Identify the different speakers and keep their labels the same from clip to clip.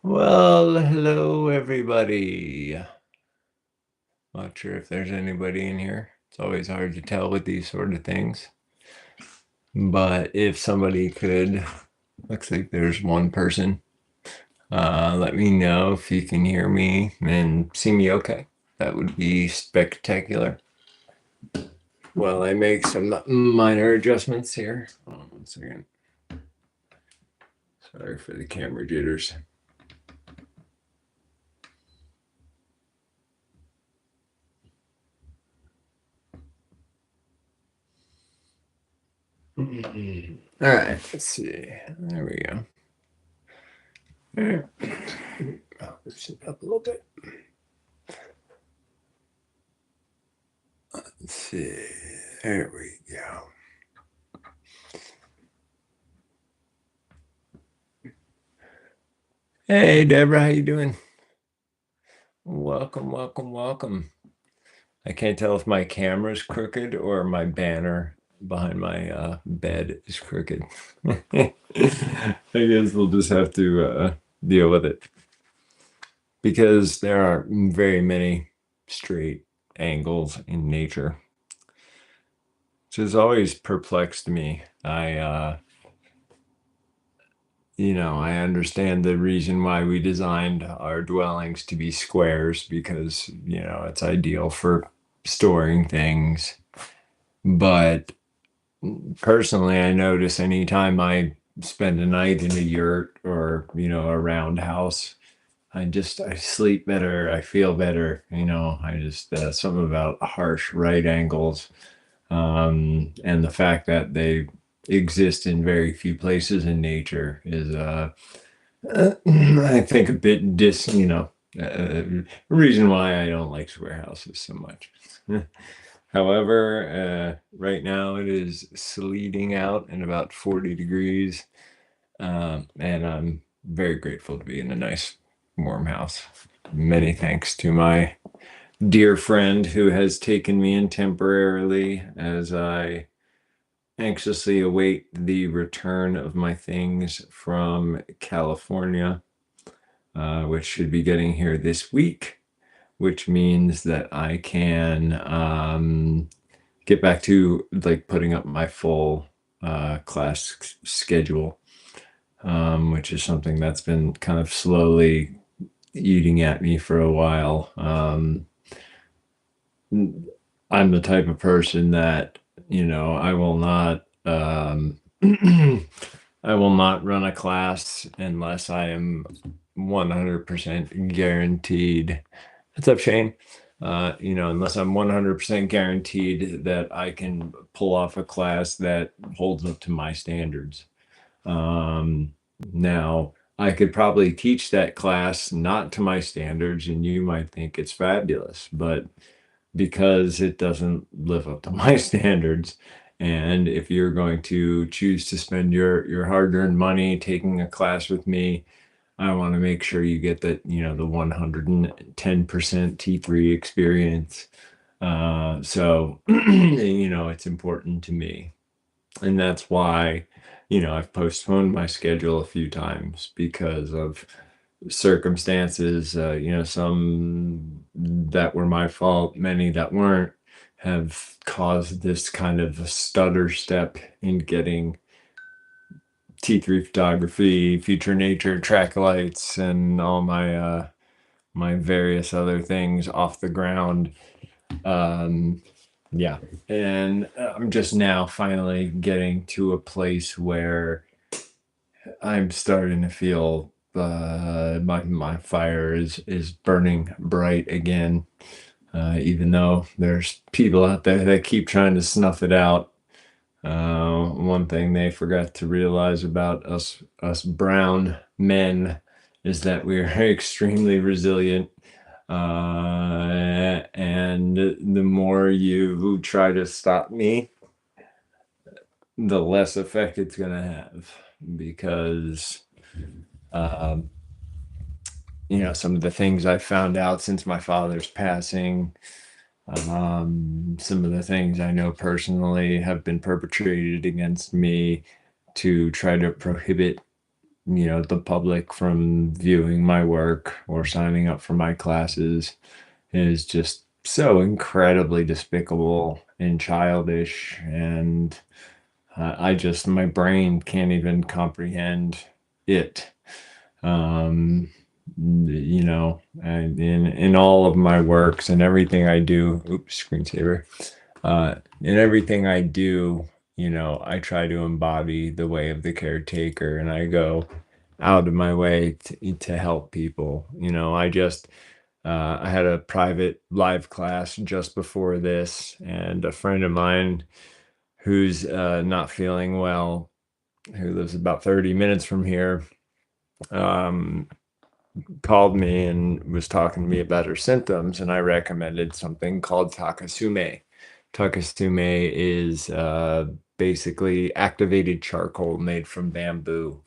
Speaker 1: Well, hello everybody. Not sure if there's anybody in here. It's always hard to tell with these sort of things. But if somebody could, looks like there's one person. Let me know if you can hear me and see me okay. That would be spectacular. Well, I make some minor adjustments here. Hold on 1 second. Sorry for the camera jitters. All right, let's see. There we go. There. I'll loosen it up a little bit. Let's see. There we go. Hey, Deborah, how you doing? Welcome, welcome, welcome. I can't tell if my camera's crooked or my banner behind my bed is crooked. I guess we'll just have to deal with it because there are very many straight angles in nature, which has always perplexed me. I understand the reason why we designed our dwellings to be squares because, it's ideal for storing things. But personally, I notice anytime I spend a night in a yurt or, a roundhouse, I sleep better. I feel better. Something about harsh right angles, and the fact that they exist in very few places in nature is I think a bit reason why I don't like square houses so much. However, right now it is sleeting out and about 40 degrees, and I'm very grateful to be in a nice warm house. Many thanks to my dear friend who has taken me in temporarily as I anxiously await the return of my things from California, which should be getting here this week, which means that I can get back to like putting up my full class schedule, which is something that's been kind of slowly eating at me for a while. I'm the type of person that, I will not I will not run a class unless I am 100% guaranteed. What's up, Shane? Unless I'm 100% guaranteed that I can pull off a class that holds up to my standards. Now, I could probably teach that class not to my standards, and you might think it's fabulous, but because it doesn't live up to my standards. And if you're going to choose to spend your hard-earned money taking a class with me, I want to make sure you get that, the 110% T3 experience. So, it's important to me. And that's why, I've postponed my schedule a few times because of circumstances, some that were my fault, many that weren't, have caused this kind of a stutter step in getting T3 photography, future nature, track lights, and all my various other things off the ground. Yeah, and I'm just now finally getting to a place where I'm starting to feel my fire is burning bright again, even though there's people out there that keep trying to snuff it out. One thing they forgot to realize about us brown men is that we're extremely resilient. And the more you try to stop me, the less effect it's going to have because, um, some of the things I found out since my father's passing, some of the things I know personally have been perpetrated against me to try to prohibit the public from viewing my work or signing up for my classes is just so incredibly despicable and childish. And my brain can't even comprehend it. Um, and in all of my works and everything I do, oops, screensaver, in everything I do, I try to embody the way of the caretaker, and I go out of my way to help people. I had a private live class just before this, and a friend of mine who's not feeling well, who lives about 30 minutes from here, um, called me and was talking to me about her symptoms, and I recommended something called Takasume. Takasume is basically activated charcoal made from bamboo,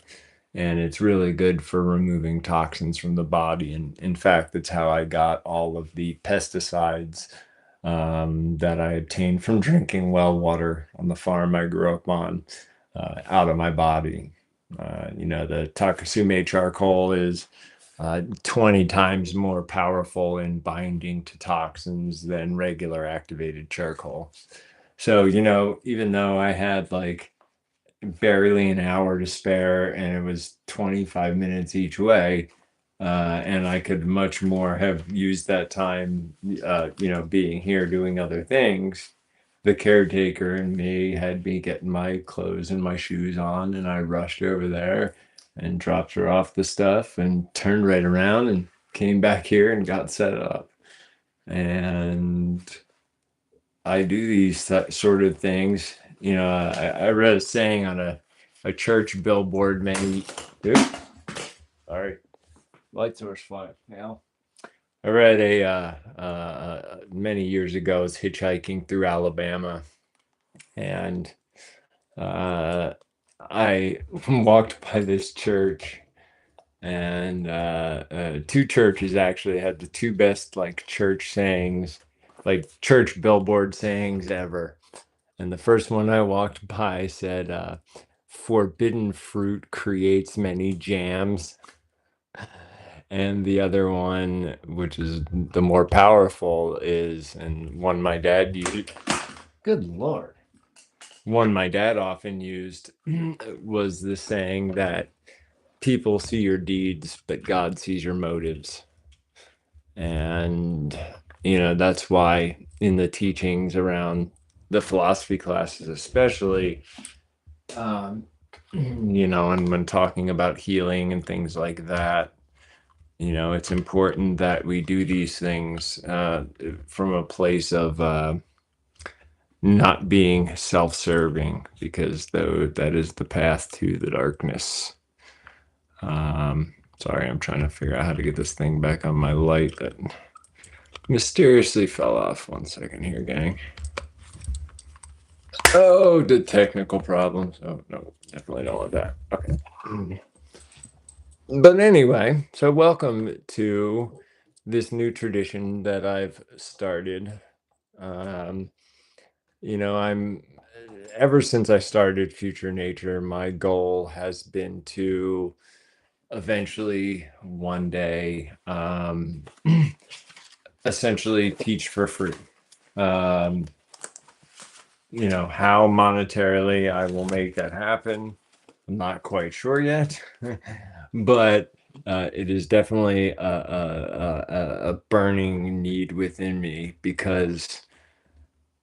Speaker 1: and it's really good for removing toxins from the body. And in fact, that's how I got all of the pesticides that I obtained from drinking well water on the farm I grew up on out of my body. The Takasume charcoal is 20 times more powerful in binding to toxins than regular activated charcoal. So, even though I had like barely an hour to spare and it was 25 minutes each way, and I could much more have used that time, being here doing other things. The caretaker and me had me getting my clothes and my shoes on, and I rushed over there and dropped her off the stuff and turned right around and came back here and got set up. And I do these sort of things. I read a saying on a church billboard many. Oops, sorry, light source fly now. I read many years ago. I was hitchhiking through Alabama, and I walked by this church, and two churches actually had the two best like church sayings, like church billboard sayings ever. And the first one I walked by said, "Forbidden fruit creates many jams." And the other one, which is the more powerful, is, and one my dad used, good Lord, one my dad often used was the saying that people see your deeds, but God sees your motives. And, that's why in the teachings around the philosophy classes, especially, and when talking about healing and things like that, it's important that we do these things from a place of not being self-serving, because though that is the path to the darkness. Sorry, I'm trying to figure out how to get this thing back on my light that mysteriously fell off. 1 second here, gang. Oh, the technical problems. Oh, no, definitely don't want that. Okay. But anyway, so welcome to this new tradition that I've started. Um, I'm ever since I started Future Nature, my goal has been to eventually one day essentially teach for free. Um, how monetarily I will make that happen, I'm not quite sure yet, but it is definitely a burning need within me, because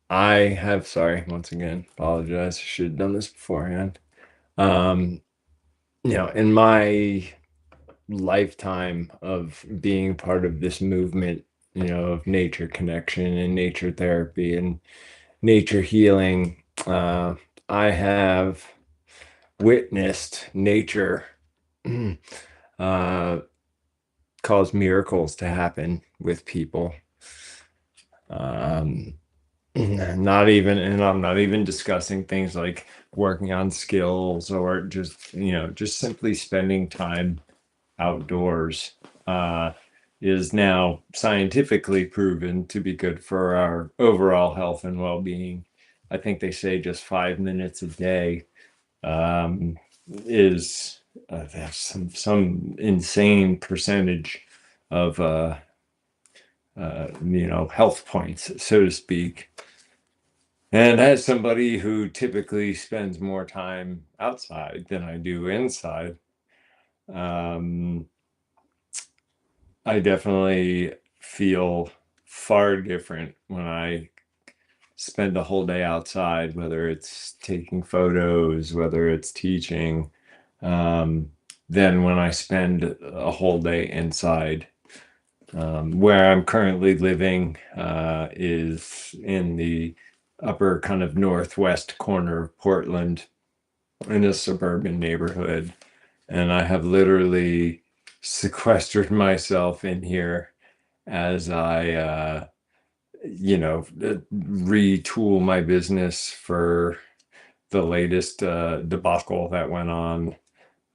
Speaker 1: I have, sorry, once again, apologize. I should have done this beforehand. In my lifetime of being part of this movement, of nature connection and nature therapy and nature healing, I have witnessed nature uh, cause miracles to happen with people. Not even, and I'm not even discussing things like working on skills or just simply spending time outdoors is now scientifically proven to be good for our overall health and well-being. I think they say just 5 minutes a day is That's some insane percentage of health points, so to speak. And as somebody who typically spends more time outside than I do inside, um, I definitely feel far different when I spend a whole day outside, whether it's taking photos, whether it's teaching, um, than when I spend a whole day inside. Where I'm currently living is in the upper kind of northwest corner of Portland in a suburban neighborhood. And I have literally sequestered myself in here as I, retool my business for the latest debacle that went on.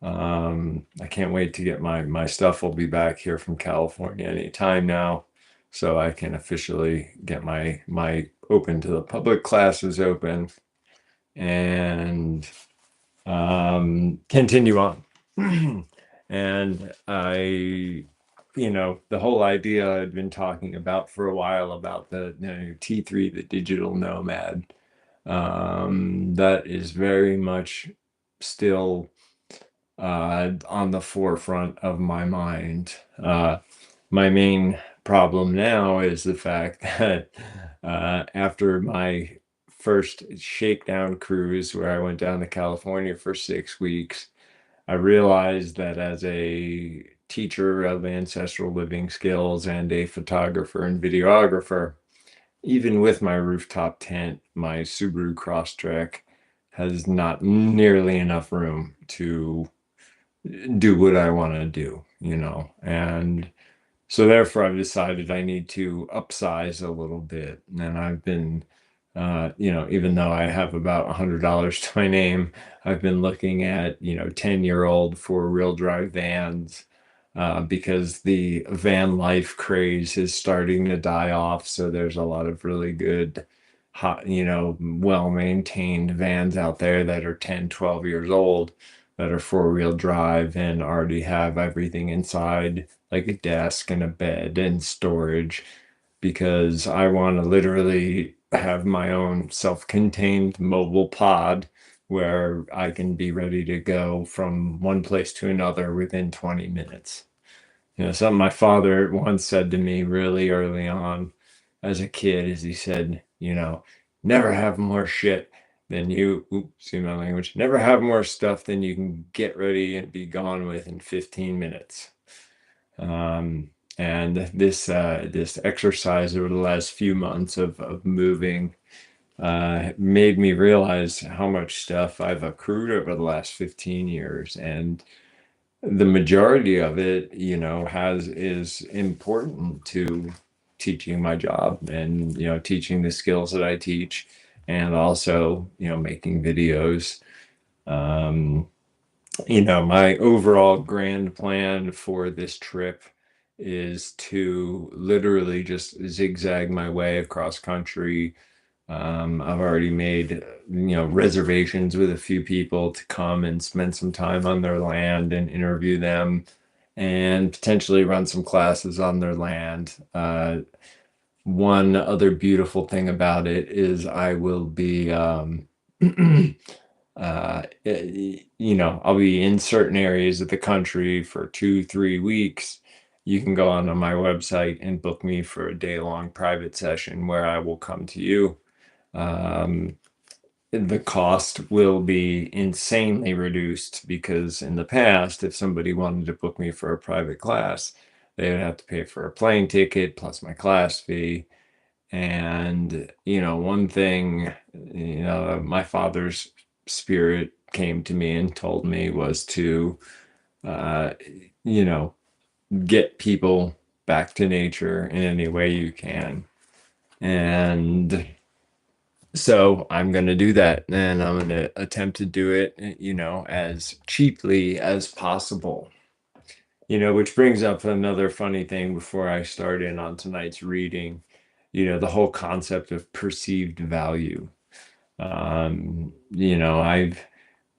Speaker 1: I can't wait to get my stuff. Will be back here from California anytime now, so I can officially get my open to the public classes open and continue on. And the whole idea I'd been talking about for a while about the T3, the digital nomad, that is very much still on the forefront of my mind. My main problem now is the fact that after my first shakedown cruise, where I went down to California for 6 weeks, I realized that as a teacher of ancestral living skills and a photographer and videographer, even with my rooftop tent, my Subaru Crosstrek has not nearly enough room to do what I want to do, and so therefore I've decided I need to upsize a little bit. And I've been, even though I have about $100 to my name, I've been looking at, 10-year-old four-wheel drive vans, because the van life craze is starting to die off. So there's a lot of really good, hot, well-maintained vans out there that are 10, 12 years old that are four-wheel drive and already have everything inside, like a desk and a bed and storage, because I want to literally have my own self-contained mobile pod where I can be ready to go from one place to another within 20 minutes. Something my father once said to me really early on as a kid is he said, never have more shit than you, oops, see my language, never have more stuff than you can get ready and be gone with in 15 minutes. And this exercise over the last few months of moving made me realize how much stuff I've accrued over the last 15 years. And the majority of it, is important to teaching my job and, teaching the skills that I teach, and also, making videos. Um, my overall grand plan for this trip is to literally just zigzag my way across country. I've already made, reservations with a few people to come and spend some time on their land and interview them and potentially run some classes on their land. One other beautiful thing about it is I will be, I'll be in certain areas of the country for 2, 3 weeks. You can go onto my website and book me for a day-long private session where I will come to you. The cost will be insanely reduced because in the past, if somebody wanted to book me for a private class, they would have to pay for a plane ticket plus my class fee. And, one thing, my father's spirit came to me and told me was to, uh, you know, get people back to nature in any way you can. And so I'm going to do that, and I'm going to attempt to do it, as cheaply as possible. Which brings up another funny thing before I start in on tonight's reading, the whole concept of perceived value. I've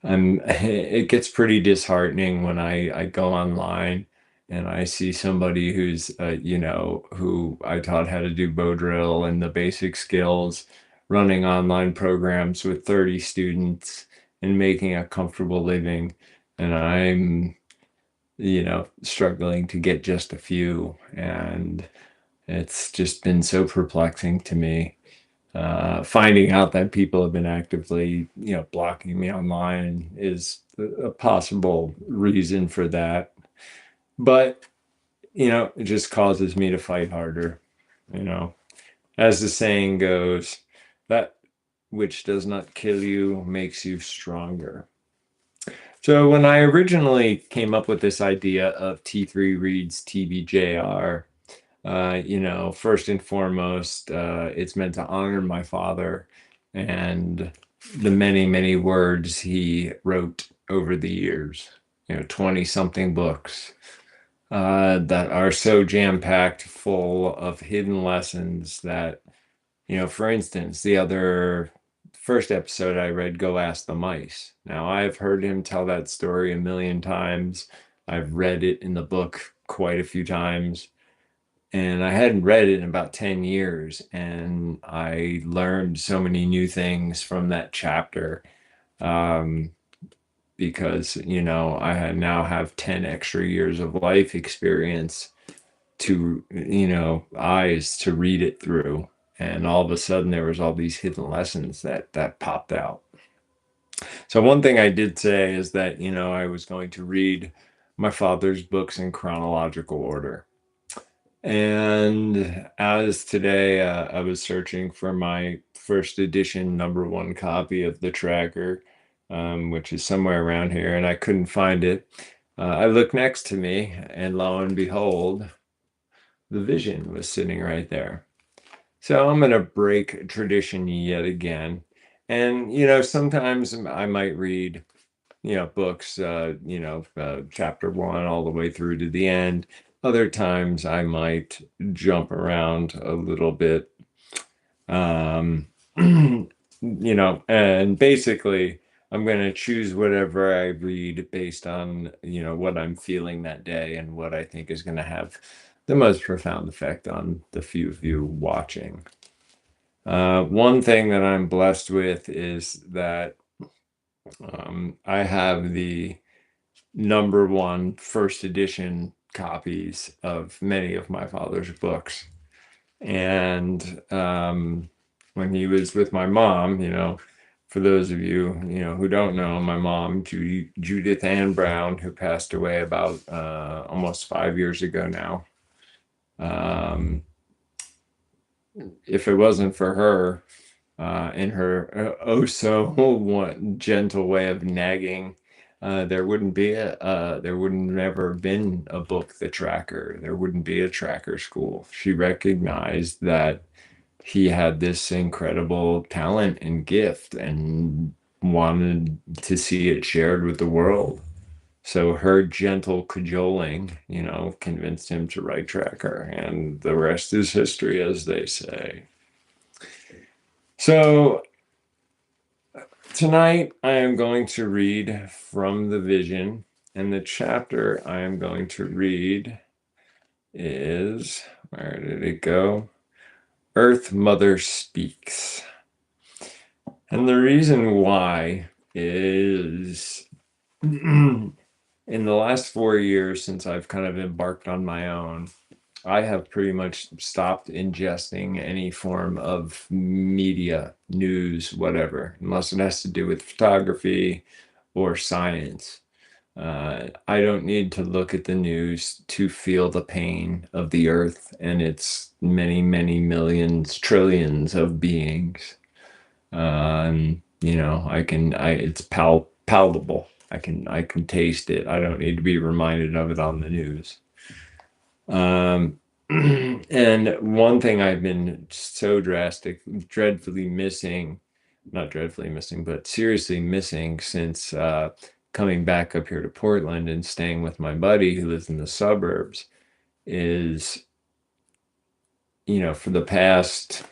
Speaker 1: it gets pretty disheartening when I go online and I see somebody who's, who I taught how to do bow drill and the basic skills, running online programs with 30 students and making a comfortable living. And I'm, struggling to get just a few. And it's just been so perplexing to me. Finding out that people have been actively, blocking me online is a possible reason for that. But, it just causes me to fight harder. You know, as the saying goes, that which does not kill you makes you stronger. So when I originally came up with this idea of T3 reads TBJR, first and foremost, it's meant to honor my father and the many, many words he wrote over the years. 20 something books that are so jam-packed full of hidden lessons that, for instance, the other first episode I read, Go Ask the Mice. Now, I've heard him tell that story a million times. I've read it in the book quite a few times. And I hadn't read it in about 10 years. And I learned so many new things from that chapter um, because, now have 10 extra years of life experience to, eyes to read it through. And all of a sudden there was all these hidden lessons that popped out. So one thing I did say is that, I was going to read my father's books in chronological order. And as today, I was searching for my first edition #1 copy of the tracker, which is somewhere around here, and I couldn't find it. I looked next to me, and lo and behold, the vision was sitting right there. So I'm going to break tradition yet again. And, sometimes I might read, books, chapter one all the way through to the end. Other times I might jump around a little bit. Um, and basically I'm going to choose whatever I read based on, what I'm feeling that day and what I think is going to have the most profound effect on the few of you watching. One thing that I'm blessed with is that I have the #1 first edition copies of many of my father's books. And when he was with my mom, for those of you, who don't know, my mom, Judith Ann Brown, who passed away about almost 5 years ago now. If it wasn't for her and her oh so gentle way of nagging, there wouldn't be there wouldn't never have been a book, The Tracker. There wouldn't be a tracker school. She recognized that he had this incredible talent and gift and wanted to see it shared with the world. So her gentle cajoling, convinced him to write Tracker, and the rest is history, as they say. So tonight I am going to read from the vision, and the chapter I am going to read is, where did it go? Earth Mother Speaks. And the reason why is in the last 4 years since I've kind of embarked on my own, I have pretty much stopped ingesting any form of media, news, whatever, unless it has to do with photography or science. I don't need to look at the news to feel the pain of the earth and its many, many millions, trillions of beings. It's palatable. I can taste it. I don't need to be reminded of it on the news. And one thing I've been so dreadfully missing, not dreadfully missing, but seriously missing since coming back up here to Portland and staying with my buddy who lives in the suburbs is, for the past,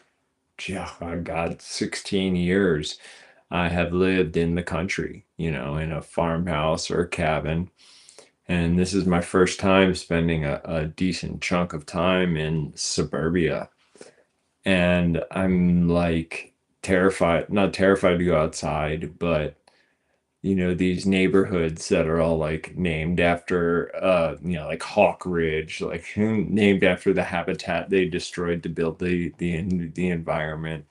Speaker 1: oh God, 16 years, I have lived in the country, in a farmhouse or a cabin. And this is my first time spending a decent chunk of time in suburbia. And I'm like terrified, not terrified to go outside, but these neighborhoods that are all like named after like Hawk Ridge, like named after the habitat they destroyed to build the environment.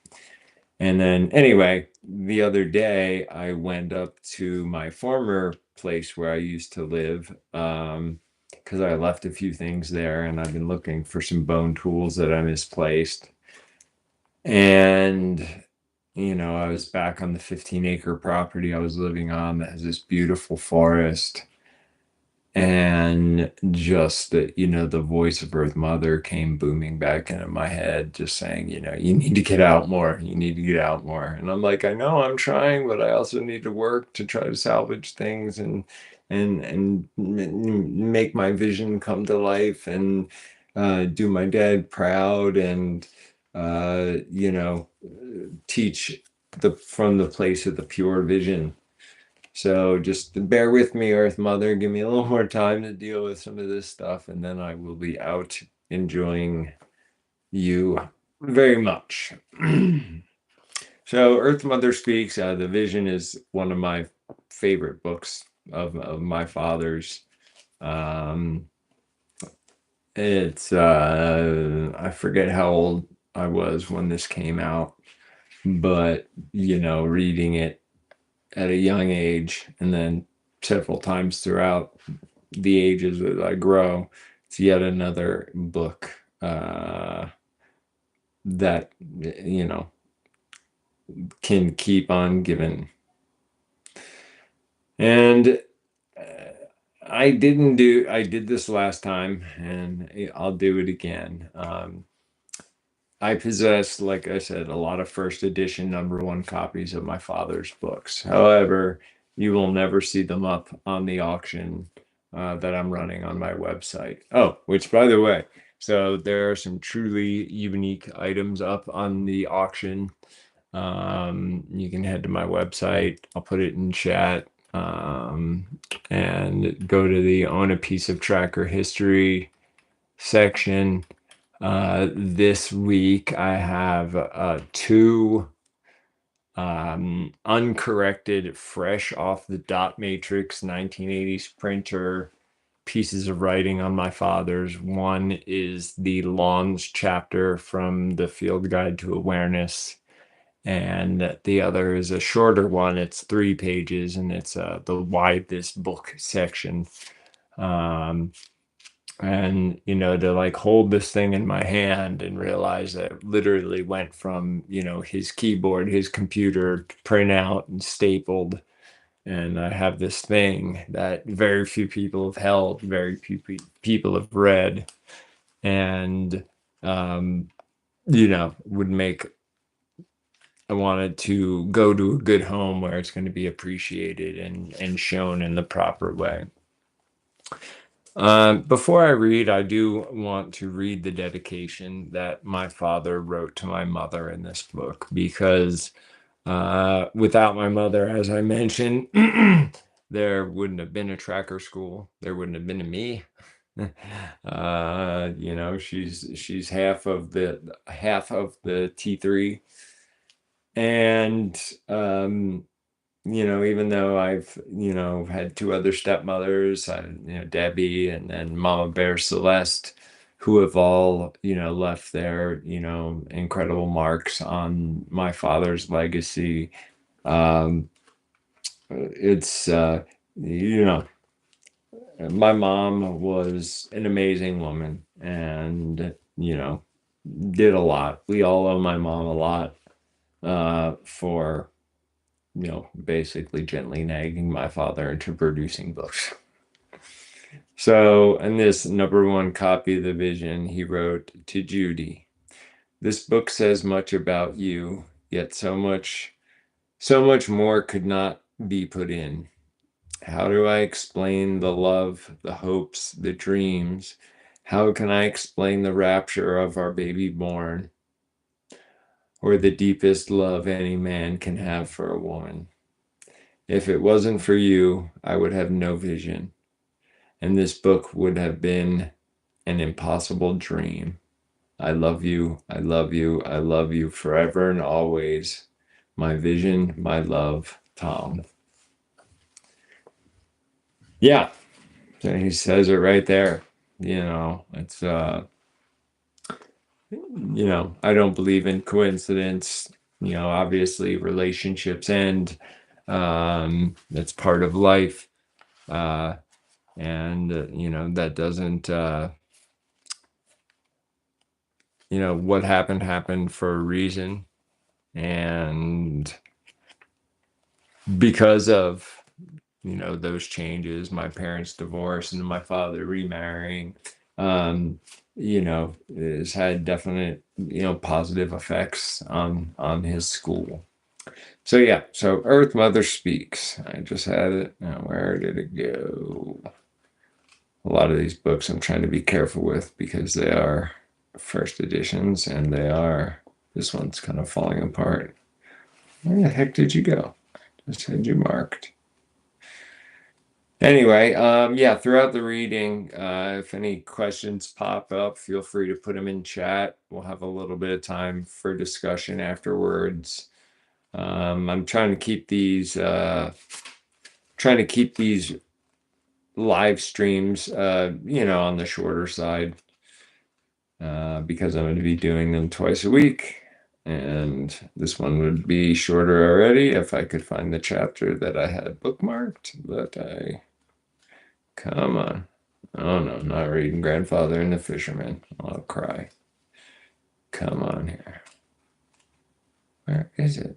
Speaker 1: And then anyway, the other day I went up to my former place where I used to live, because I left a few things there and I've been looking for some bone tools that I misplaced. And I was back on the 15-acre property I was living on that has this beautiful forest. And just the voice of Earth Mother came booming back into my head, just saying, you need to get out more. You need to get out more. And I'm like, I know I'm trying, but I also need to work to try to salvage things and make my vision come to life and do my dad proud and teach from the place of the pure vision. So just bear with me, Earth Mother. Give me a little more time to deal with some of this stuff, and then I will be out enjoying you very much. So, Earth Mother Speaks. The Vision is one of my favorite books of my father's. Um, it's I forget how old I was when this came out, but reading it at a young age and then several times throughout the ages as I grow, it's yet another book that can keep on giving. And I did this last time and I'll do it again. I possess, like I said, a lot of first edition #1 copies of my father's books. However, you will never see them up on the auction that I'm running on my website. Oh, which by the way, so there are some truly unique items up on the auction. You can head to my website. I'll put it in chat. And go to the Own a Piece of Tracker History section. This week I have two uncorrected, fresh off the dot matrix 1980s printer pieces of writing on my father's. One is the Lawns chapter from the Field Guide to Awareness, and the other is a shorter one. It's 3 pages, and it's the Why This Book section. And to like hold this thing in my hand and realize that it literally went from his keyboard, his computer, print out and stapled, and I have this thing that very few people have held, very few people have read, and would make I wanted to go to a good home where it's going to be appreciated and shown in the proper way. Before I read, I do want to read the dedication that my father wrote to my mother in this book, because without my mother, as I mentioned, there wouldn't have been a tracker school. There wouldn't have been a me. She's half of the T3, and even though I've, had 2 other stepmothers, Debbie and then Mama Bear Celeste, who have all, left their, incredible marks on my father's legacy. It's, my mom was an amazing woman and, did a lot. We all owe my mom a lot for basically gently nagging my father into producing books. So, in this #1 copy of The Vision, he wrote to Judy, "This book says much about you, yet so much more could not be put in. How do I explain the love, the hopes, the dreams? How can I explain the rapture of our baby born? or the deepest love any man can have for a woman. If it wasn't for you, I would have no vision, and this book would have been an impossible dream. I love you, I love you, I love you forever and always. My vision, my love, Tom. Yeah, so he says it right there. It's I don't believe in coincidence. Obviously relationships end. That's part of life. Uh, and that doesn't what happened for a reason. And because of those changes, my parents' divorce and my father remarrying, um, has had definite, positive effects on his school. So yeah, so Earth Mother Speaks. I just had it. Now, where did it go? A lot of these books I'm trying to be careful with because they are first editions and this one's kind of falling apart. Where the heck did you go? Just had you marked. Anyway, yeah, throughout the reading, if any questions pop up, feel free to put them in chat. We'll have a little bit of time for discussion afterwards. I'm trying to keep these live streams, on the shorter side, because I'm going to be doing them twice a week. And this one would be shorter already if I could find the chapter that I had bookmarked, come on. Oh no, not reading Grandfather and the Fisherman. I'll cry. Come on here. Where is it?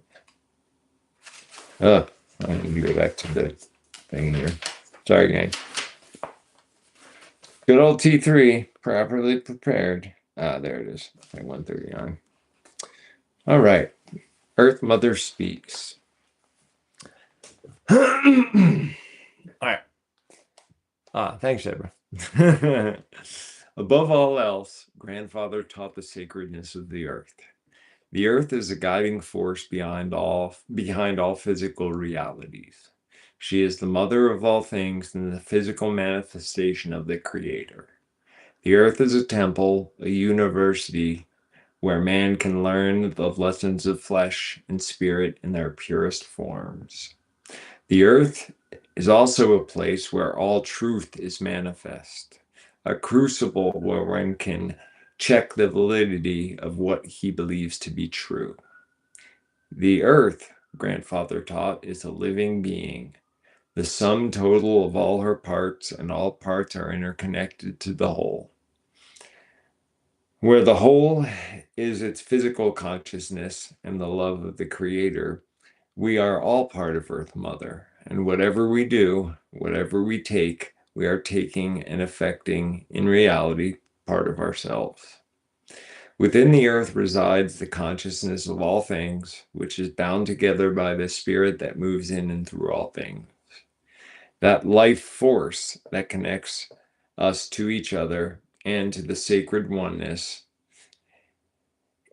Speaker 1: Oh, I need to go back to the thing here. Sorry, gang. Good old T3, properly prepared. Ah, there it is. 139. All right. Earth Mother Speaks. All right. Thanks, Deborah. Above all else, Grandfather taught the sacredness of the earth. The earth is a guiding force behind all physical realities. She is the mother of all things and the physical manifestation of the Creator. The earth is a temple, a university, where man can learn the lessons of flesh and spirit in their purest forms. The earth is also a place where all truth is manifest, a crucible where one can check the validity of what he believes to be true. The earth, Grandfather taught, is a living being, the sum total of all her parts, and all parts are interconnected to the whole. Where the whole is its physical consciousness and the love of the Creator, we are all part of Earth Mother, and whatever we do, whatever we take, we are taking and affecting, in reality, part of ourselves. Within the earth resides the consciousness of all things, which is bound together by the spirit that moves in and through all things. That life force that connects us to each other and to the sacred oneness.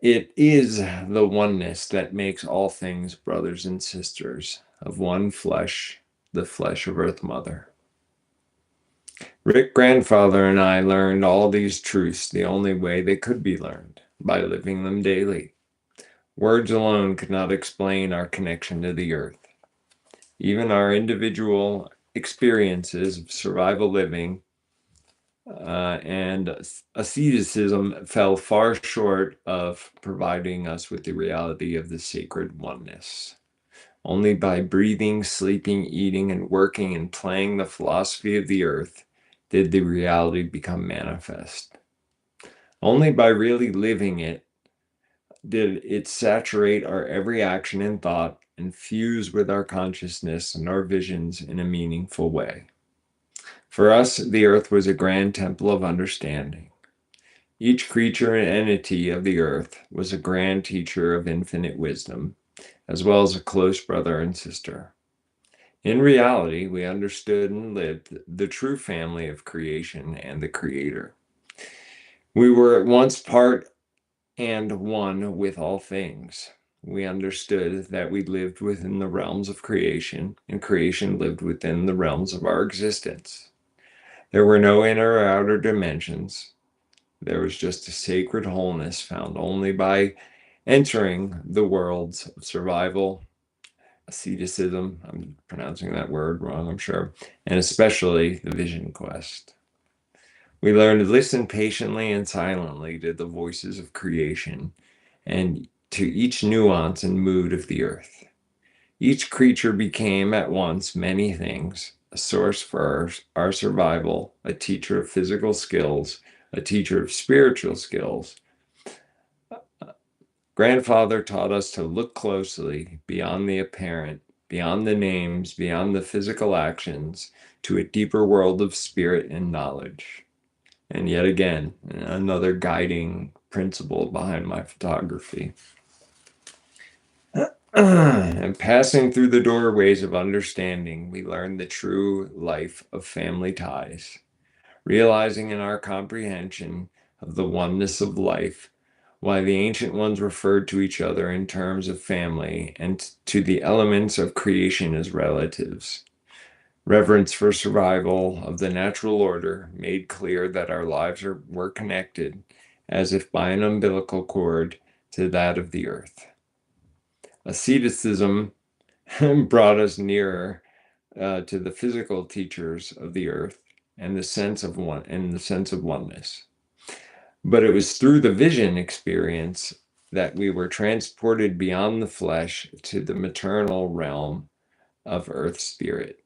Speaker 1: It is the oneness that makes all things brothers and sisters of one flesh, the flesh of Earth Mother. Rick Grandfather and I learned all these truths the only way they could be learned, by living them daily. Words alone could not explain our connection to the earth. Even our individual experiences of survival living and asceticism fell far short of providing us with the reality of the sacred oneness. Only by breathing, sleeping, eating, and working and playing the philosophy of the earth did the reality become manifest. Only by really living it did it saturate our every action and thought and fuse with our consciousness and our visions in a meaningful way. For us, the earth was a grand temple of understanding. Each creature and entity of the earth was a grand teacher of infinite wisdom, as well as a close brother and sister. In reality, we understood and lived the true family of creation and the Creator. We were at once part and one with all things. We understood that we lived within the realms of creation, and creation lived within the realms of our existence. There were no inner or outer dimensions. There was just a sacred wholeness found only by entering the worlds of survival, asceticism, I'm pronouncing that word wrong, I'm sure, and especially the vision quest. We learned to listen patiently and silently to the voices of creation and to each nuance and mood of the earth. Each creature became at once many things: a source for our survival, a teacher of physical skills, a teacher of spiritual skills. Grandfather taught us to look closely beyond the apparent, beyond the names, beyond the physical actions, to a deeper world of spirit and knowledge. And yet again, another guiding principle behind my photography. And passing through the doorways of understanding, we learn the true life of family ties, realizing in our comprehension of the oneness of life why the ancient ones referred to each other in terms of family and to the elements of creation as relatives. Reverence for survival of the natural order made clear that our lives were connected, as if by an umbilical cord, to that of the earth. Asceticism brought us nearer to the physical teachers of the earth and the sense of oneness. But it was through the vision experience that we were transported beyond the flesh to the maternal realm of earth spirit.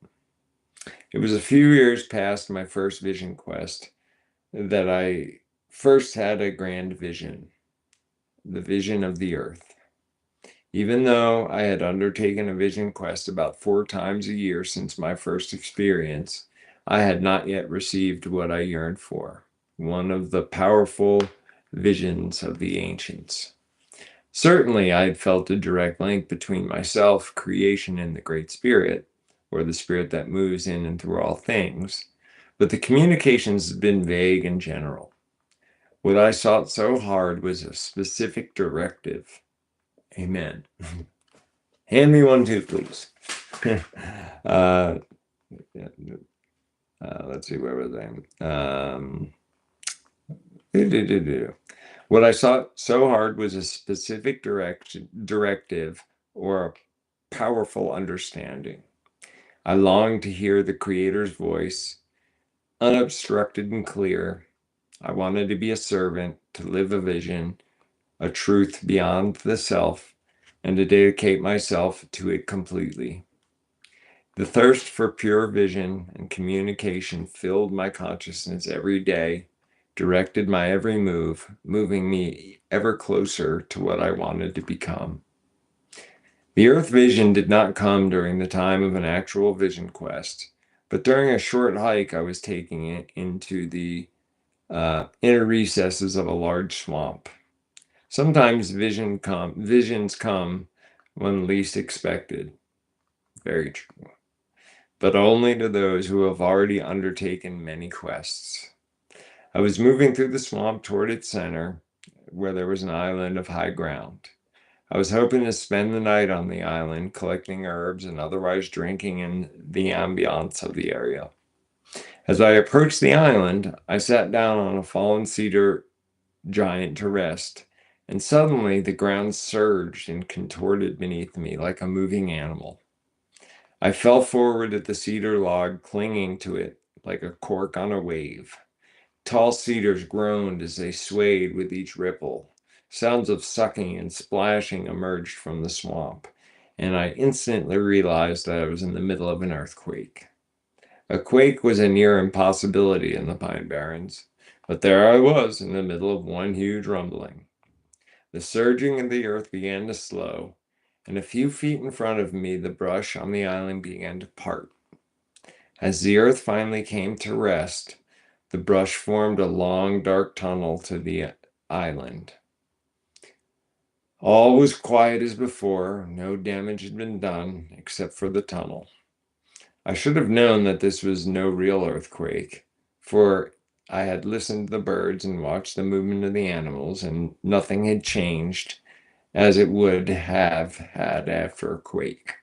Speaker 1: It was a few years past my first vision quest that I first had a grand vision, the vision of the earth. Even though I had undertaken a vision quest about 4 times a year since my first experience, I had not yet received what I yearned for, one of the powerful visions of the ancients. Certainly, I had felt a direct link between myself, creation, and the Great Spirit, or the Spirit that moves in and through all things, but the communications had been vague and general. What I sought so hard was a specific directive. Amen. Hand me one too, please. uh, let's see, where was I? What I sought so hard was a specific directive or a powerful understanding. I longed to hear the Creator's voice, unobstructed and clear. I wanted to be a servant, to live a vision, a truth beyond the self, and to dedicate myself to it completely. The thirst for pure vision and communication filled my consciousness every day, directed my every move, moving me ever closer to what I wanted to become. The Earth vision did not come during the time of an actual vision quest, but during a short hike I was taking it into the inner recesses of a large swamp. Sometimes visions come when least expected. Very true. But only to those who have already undertaken many quests. I was moving through the swamp toward its center, where there was an island of high ground. I was hoping to spend the night on the island, collecting herbs and otherwise drinking in the ambiance of the area. As I approached the island, I sat down on a fallen cedar giant to rest, and suddenly the ground surged and contorted beneath me like a moving animal. I fell forward at the cedar log, clinging to it like a cork on a wave. Tall cedars groaned as they swayed with each ripple. Sounds of sucking and splashing emerged from the swamp, and I instantly realized that I was in the middle of an earthquake. A quake was a near impossibility in the Pine Barrens, but there I was in the middle of one huge rumbling. The surging of the earth began to slow, and a few feet in front of me, the brush on the island began to part. As the earth finally came to rest, the brush formed a long, dark tunnel to the island. All was quiet as before. No damage had been done except for the tunnel. I should have known that this was no real earthquake, for I had listened to the birds and watched the movement of the animals, and nothing had changed as it would have had after a quake.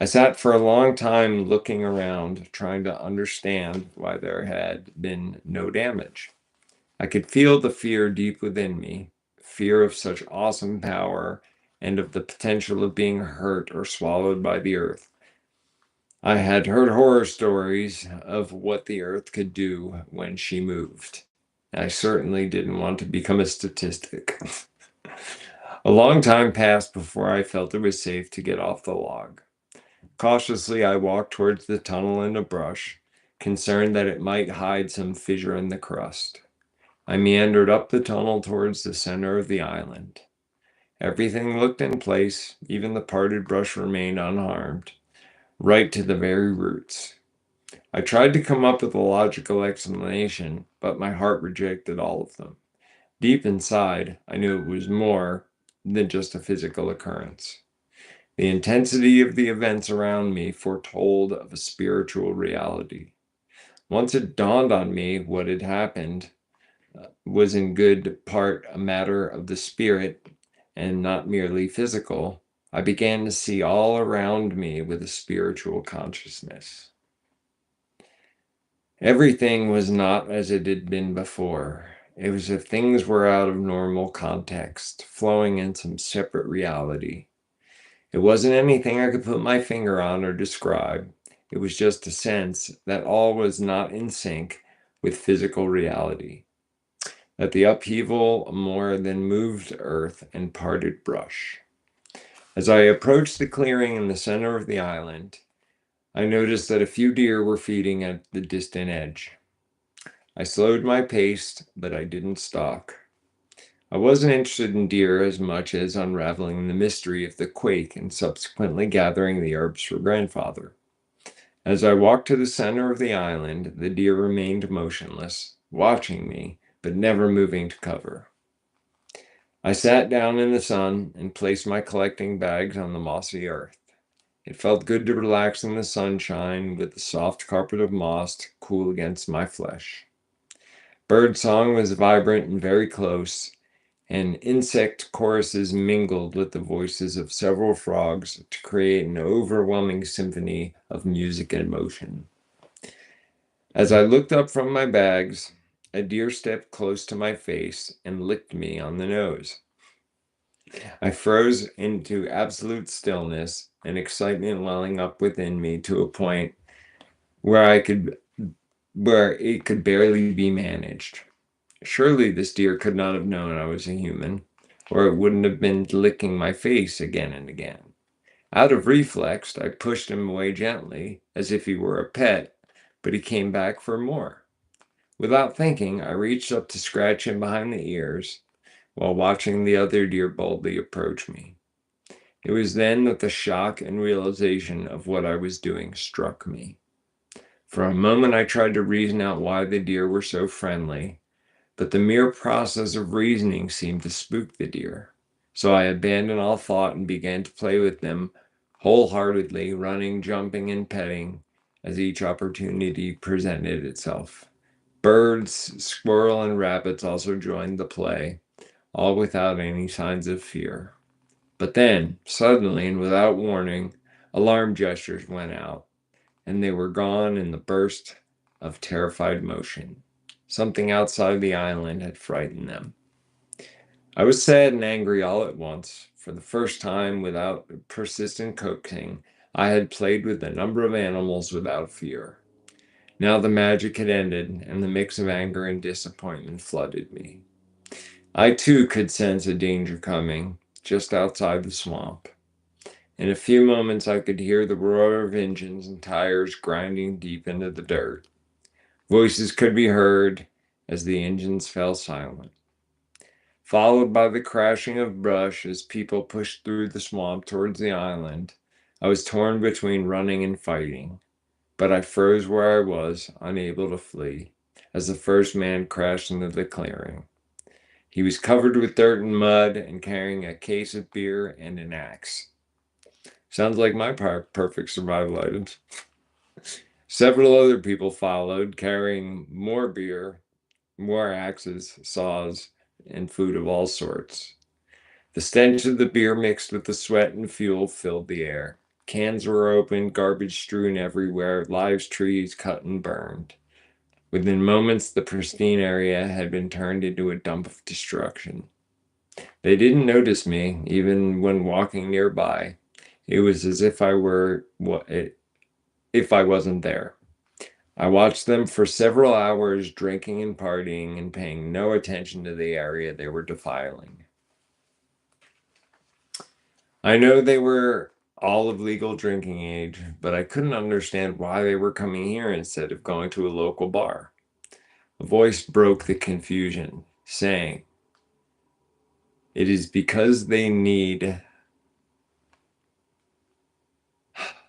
Speaker 1: I sat for a long time looking around, trying to understand why there had been no damage. I could feel the fear deep within me, fear of such awesome power and of the potential of being hurt or swallowed by the earth. I had heard horror stories of what the earth could do when she moved. I certainly didn't want to become a statistic. A long time passed before I felt it was safe to get off the log. Cautiously, I walked towards the tunnel in the brush, concerned that it might hide some fissure in the crust. I meandered up the tunnel towards the center of the island. Everything looked in place, even the parted brush remained unharmed, right to the very roots. I tried to come up with a logical explanation, but my heart rejected all of them. Deep inside, I knew it was more than just a physical occurrence. The intensity of the events around me foretold of a spiritual reality. Once it dawned on me what had happened was in good part a matter of the spirit and not merely physical, I began to see all around me with a spiritual consciousness. Everything was not as it had been before. It was as if things were out of normal context, flowing in some separate reality. It wasn't anything I could put my finger on or describe. It was just a sense that all was not in sync with physical reality, that the upheaval more than moved earth and parted brush. As I approached the clearing in the center of the island, I noticed that a few deer were feeding at the distant edge. I slowed my pace, but I didn't stalk. I wasn't interested in deer as much as unraveling the mystery of the quake and subsequently gathering the herbs for grandfather. As I walked to the center of the island, the deer remained motionless, watching me, but never moving to cover. I sat down in the sun and placed my collecting bags on the mossy earth. It felt good to relax in the sunshine with the soft carpet of moss to cool against my flesh. Bird song was vibrant and very close, and insect choruses mingled with the voices of several frogs to create an overwhelming symphony of music and motion. As I looked up from my bags, a deer stepped close to my face and licked me on the nose. I froze into absolute stillness and excitement welling up within me to a point where it could barely be managed. Surely this deer could not have known I was a human, or it wouldn't have been licking my face again and again. Out of reflex, I pushed him away gently, as if he were a pet, but he came back for more. Without thinking, I reached up to scratch him behind the ears, while watching the other deer boldly approach me. It was then that the shock and realization of what I was doing struck me. For a moment, I tried to reason out why the deer were so friendly, but the mere process of reasoning seemed to spook the deer. So I abandoned all thought and began to play with them wholeheartedly, running, jumping, and petting as each opportunity presented itself. Birds, squirrel, and rabbits also joined the play, all without any signs of fear. But then, suddenly and without warning, alarm gestures went out, and they were gone in the burst of terrified motion. Something outside the island had frightened them. I was sad and angry all at once. For the first time, without persistent coaxing, I had played with a number of animals without fear. Now the magic had ended, and the mix of anger and disappointment flooded me. I too could sense a danger coming, just outside the swamp. In a few moments, I could hear the roar of engines and tires grinding deep into the dirt. Voices could be heard as the engines fell silent, followed by the crashing of brush as people pushed through the swamp towards the island. I was torn between running and fighting, but I froze where I was, unable to flee, as the first man crashed into the clearing. He was covered with dirt and mud and carrying a case of beer and an axe. Sounds like my perfect survival items. Several other people followed, carrying more beer, more axes, saws, and food of all sorts. The stench of the beer mixed with the sweat and fuel filled the air. Cans were open, garbage strewn everywhere, live trees cut and burned. Within moments, the pristine area had been turned into a dump of destruction. They didn't notice me, even when walking nearby. It was as if I wasn't there. I watched them for several hours, drinking and partying and paying no attention to the area they were defiling. I know they were all of legal drinking age, but I couldn't understand why they were coming here instead of going to a local bar. A voice broke the confusion, saying, "It is because they need..."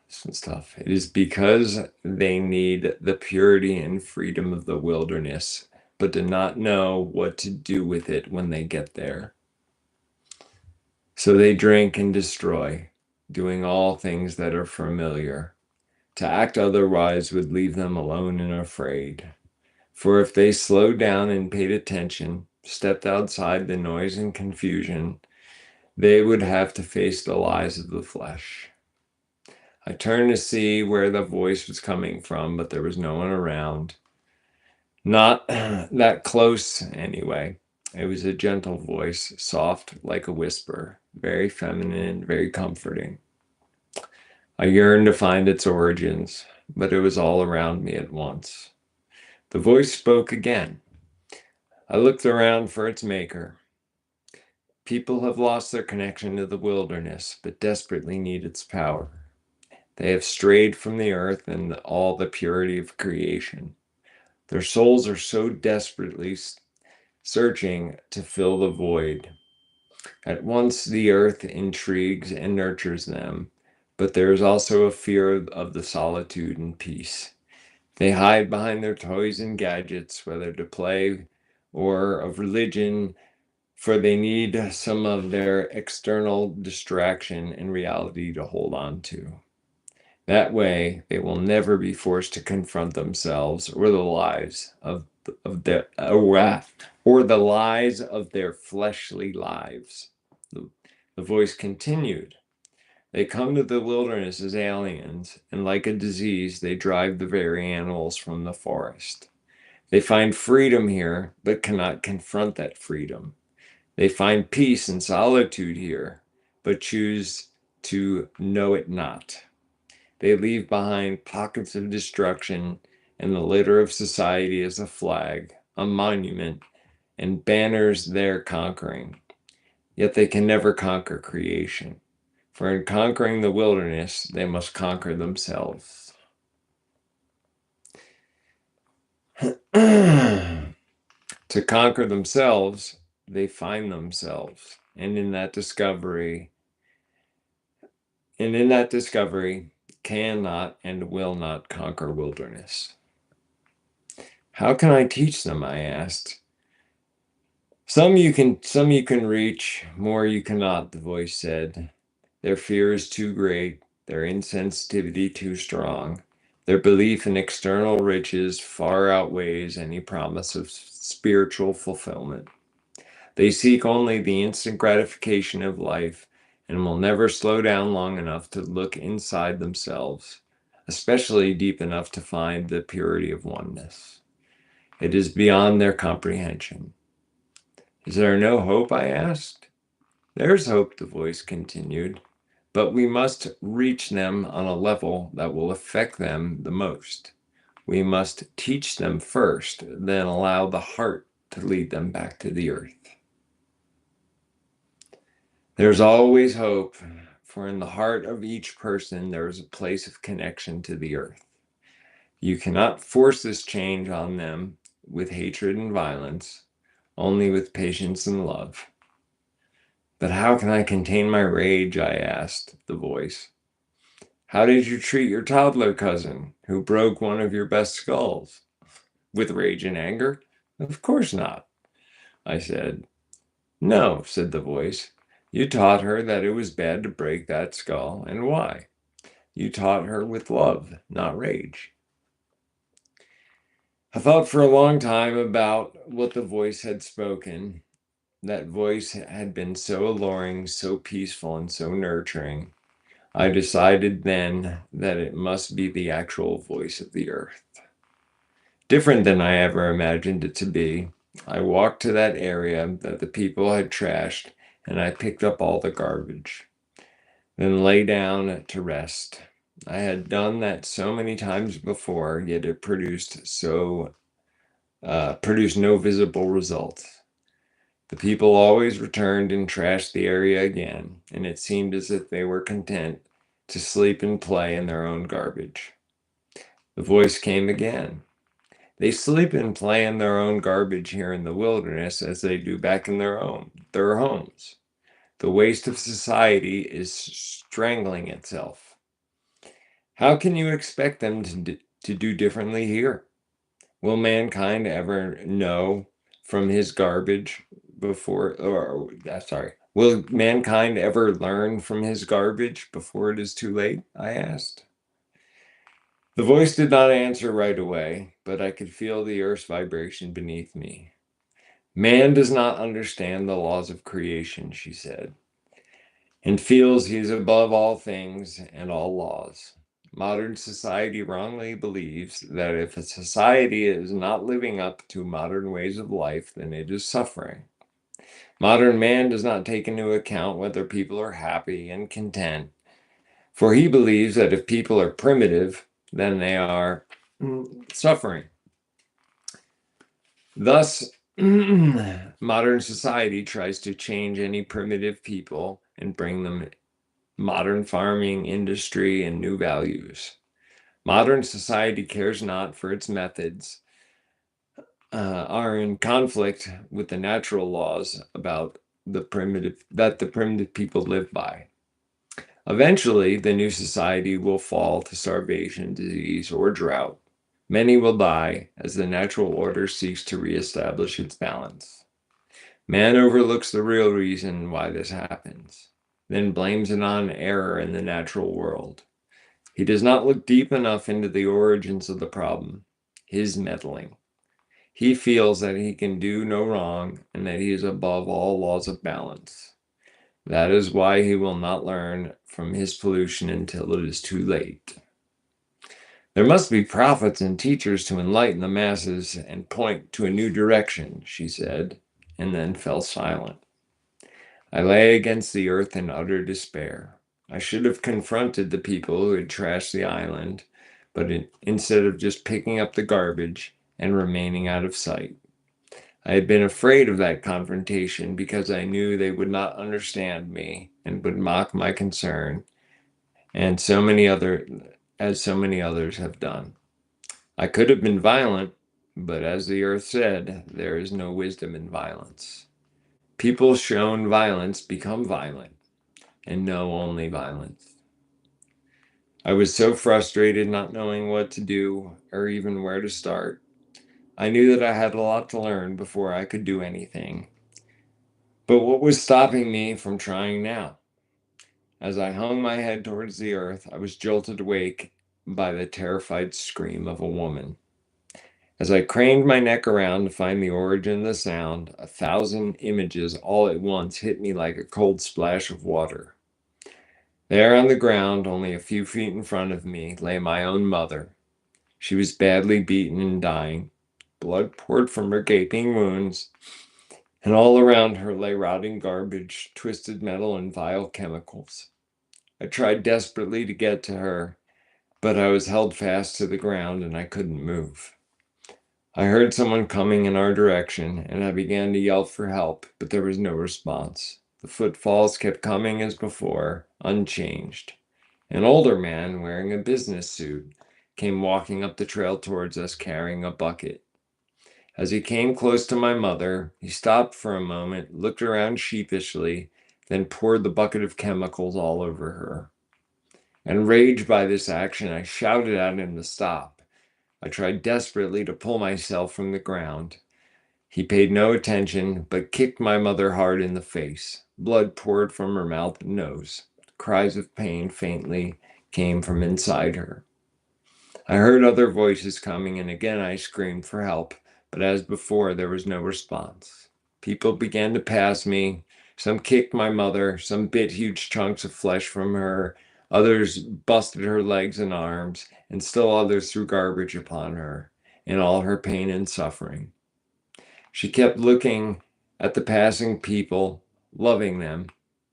Speaker 1: This one's tough. "It is because they need the purity and freedom of the wilderness, but do not know what to do with it when they get there. So they drink and destroy, doing all things that are familiar. To act otherwise would leave them alone and afraid. For if they slowed down and paid attention, stepped outside the noise and confusion, they would have to face the lies of the flesh." I turned to see where the voice was coming from, but there was no one around. Not that close, anyway. It was a gentle voice, soft like a whisper, very feminine, very comforting. I yearned to find its origins, but it was all around me at once. The voice spoke again. I looked around for its maker. People have lost their connection to the wilderness, but desperately need its power. They have strayed from the earth and all the purity of creation. Their souls are so desperately searching to fill the void. At once the earth intrigues and nurtures them, but there is also a fear of the solitude and peace. They hide behind their toys and gadgets, whether to play or of religion, for they need some of their external distraction and reality to hold on to. That way, they will never be forced to confront themselves or the lives of their or the lies of their fleshly lives. The voice continued. They come to the wilderness as aliens, and like a disease, they drive the very animals from the forest. They find freedom here, but cannot confront that freedom. They find peace and solitude here, but choose to know it not. They leave behind pockets of destruction and the litter of society as a flag, a monument, and banners their conquering. Yet they can never conquer creation. For in conquering the wilderness, they must conquer themselves. To conquer themselves, they find themselves. And in that discovery, cannot and will not conquer wilderness. How can I teach them? I asked. Some you can reach, more you cannot, the voice said. Their fear is too great, their insensitivity too strong. Their belief in external riches far outweighs any promise of spiritual fulfillment. They seek only the instant gratification of life and will never slow down long enough to look inside themselves, especially deep enough to find the purity of oneness. It is beyond their comprehension. Is there no hope? I asked. There's hope, the voice continued, but we must reach them on a level that will affect them the most. We must teach them first, then allow the heart to lead them back to the earth. There's always hope, for in the heart of each person there is a place of connection to the earth. You cannot force this change on them with hatred and violence, only with patience and love. But how can I contain my rage? I asked the voice. How did you treat your toddler cousin who broke one of your best skulls? With rage and anger? Of course not, I said. No, said the voice. You taught her that it was bad to break that skull, and why? You taught her with love, not rage. I thought for a long time about what the voice had spoken. That voice had been so alluring, so peaceful, and so nurturing. I decided then that it must be the actual voice of the earth. Different than I ever imagined it to be. I walked to that area that the people had trashed, and I picked up all the garbage, then lay down to rest. I had done that so many times before, yet it produced no visible results. The people always returned and trashed the area again, and it seemed as if they were content to sleep and play in their own garbage. The voice came again. They sleep and play in their own garbage here in the wilderness as they do back in their homes. The waste of society is strangling itself. How can you expect them to do differently here? Will mankind ever know from his garbage will mankind ever learn from his garbage before it is too late? I asked. The voice did not answer right away, but I could feel the earth's vibration beneath me. Man does not understand the laws of creation, she said, and feels he is above all things and all laws. Modern society wrongly believes that if a society is not living up to modern ways of life, then it is suffering. Modern man does not take into account whether people are happy and content, for he believes that if people are primitive, then they are suffering. Thus, modern society tries to change any primitive people and bring them modern farming, industry, and new values. Modern society cares not for its methods, are in conflict with the natural laws about the primitive people live by. Eventually, the new society will fall to starvation, disease, or drought. Many will die as the natural order seeks to reestablish its balance. Man overlooks the real reason why this happens, then blames it on error in the natural world. He does not look deep enough into the origins of the problem, his meddling. He feels that he can do no wrong and that he is above all laws of balance. That is why he will not learn from his pollution until it is too late. There must be prophets and teachers to enlighten the masses and point to a new direction, she said, and then fell silent. I lay against the earth in utter despair. I should have confronted the people who had trashed the island, but instead of just picking up the garbage and remaining out of sight. I had been afraid of that confrontation because I knew they would not understand me and would mock my concern, and as so many others have done. I could have been violent, but as the earth said, there is no wisdom in violence. People shown violence become violent and know only violence. I was so frustrated not knowing what to do or even where to start. I knew that I had a lot to learn before I could do anything. But what was stopping me from trying now? As I hung my head towards the earth, I was jolted awake by the terrified scream of a woman. As I craned my neck around to find the origin of the sound, 1,000 images all at once hit me like a cold splash of water. There on the ground, only a few feet in front of me, lay my own mother. She was badly beaten and dying. Blood poured from her gaping wounds, and all around her lay rotting garbage, twisted metal, and vile chemicals. I tried desperately to get to her, but I was held fast to the ground and I couldn't move. I heard someone coming in our direction, and I began to yell for help, but there was no response. The footfalls kept coming as before, unchanged. An older man, wearing a business suit, came walking up the trail towards us carrying a bucket. As he came close to my mother, he stopped for a moment, looked around sheepishly, then poured the bucket of chemicals all over her. Enraged by this action, I shouted at him to stop. I tried desperately to pull myself from the ground. He paid no attention, but kicked my mother hard in the face. Blood poured from her mouth and nose. Cries of pain faintly came from inside her. I heard other voices coming, and again I screamed for help, but as before, there was no response. People began to pass me. Some kicked my mother, some bit huge chunks of flesh from her, others busted her legs and arms, and still others threw garbage upon her in all her pain and suffering. She kept looking at the passing people, loving them,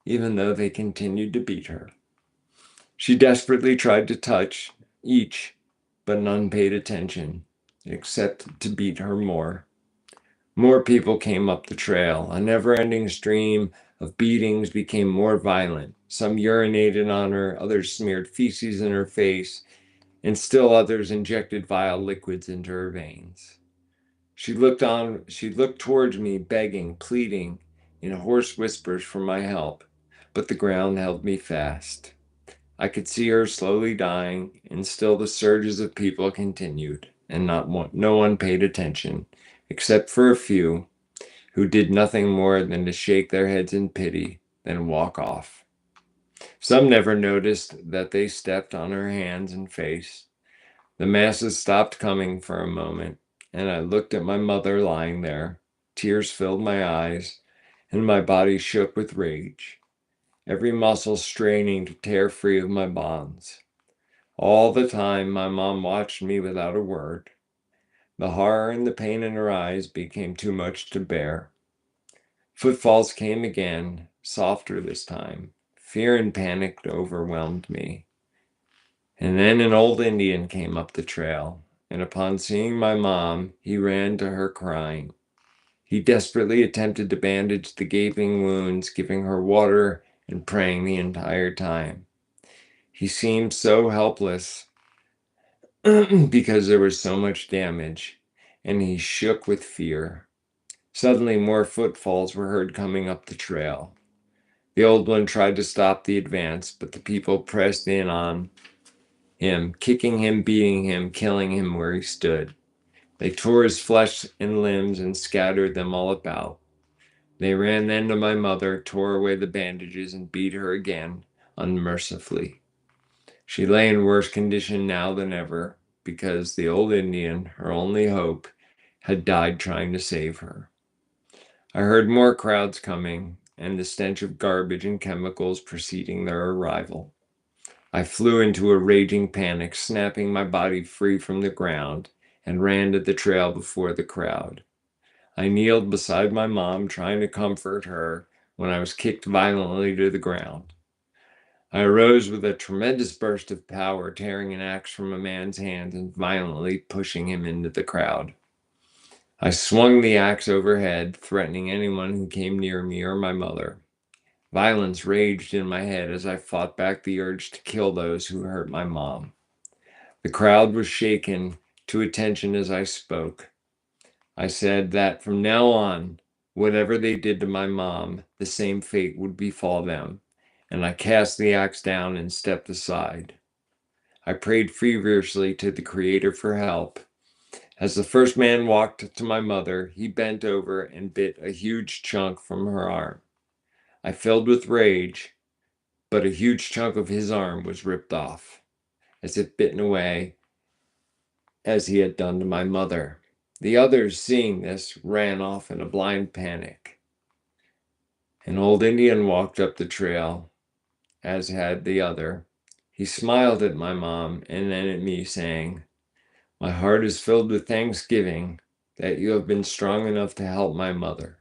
Speaker 1: even though they continued to beat her. She desperately tried to touch each, but none paid attention, except to beat her more. More people came up the trail. A never-ending stream of beatings became more violent. Some urinated on her, others smeared feces in her face, and still others injected vile liquids into her veins. She looked towards me, begging, pleading, in hoarse whispers for my help, but the ground held me fast. I could see her slowly dying, and still the surges of people continued, and no one paid attention, except for a few who did nothing more than to shake their heads in pity, then walk off. Some never noticed that they stepped on her hands and face. The masses stopped coming for a moment, and I looked at my mother lying there. Tears filled my eyes, and my body shook with rage, every muscle straining to tear free of my bonds. All the time, my mom watched me without a word. The horror and the pain in her eyes became too much to bear. Footfalls came again, softer this time. Fear and panic overwhelmed me. And then an old Indian came up the trail, and upon seeing my mom, he ran to her crying. He desperately attempted to bandage the gaping wounds, giving her water and praying the entire time. He seemed so helpless because there was so much damage, and he shook with fear. Suddenly, more footfalls were heard coming up the trail. The old one tried to stop the advance, but the people pressed in on him, kicking him, beating him, killing him where he stood. They tore his flesh and limbs and scattered them all about. They ran then to my mother, tore away the bandages, and beat her again, unmercifully. She lay in worse condition now than ever, because the old Indian, her only hope, had died trying to save her. I heard more crowds coming, and the stench of garbage and chemicals preceding their arrival. I flew into a raging panic, snapping my body free from the ground, and ran to the trail before the crowd. I kneeled beside my mom, trying to comfort her, when I was kicked violently to the ground. I arose with a tremendous burst of power, tearing an axe from a man's hand and violently pushing him into the crowd. I swung the axe overhead, threatening anyone who came near me or my mother. Violence raged in my head as I fought back the urge to kill those who hurt my mom. The crowd was shaken to attention as I spoke. I said that from now on, whatever they did to my mom, the same fate would befall them, and I cast the axe down and stepped aside. I prayed feverishly to the Creator for help. As the first man walked to my mother, he bent over and bit a huge chunk from her arm. I filled with rage, but a huge chunk of his arm was ripped off, as if bitten away, as he had done to my mother. The others, seeing this, ran off in a blind panic. An old Indian walked up the trail, as had the other. He smiled at my mom and then at me, saying, "My heart is filled with thanksgiving that you have been strong enough to help my mother."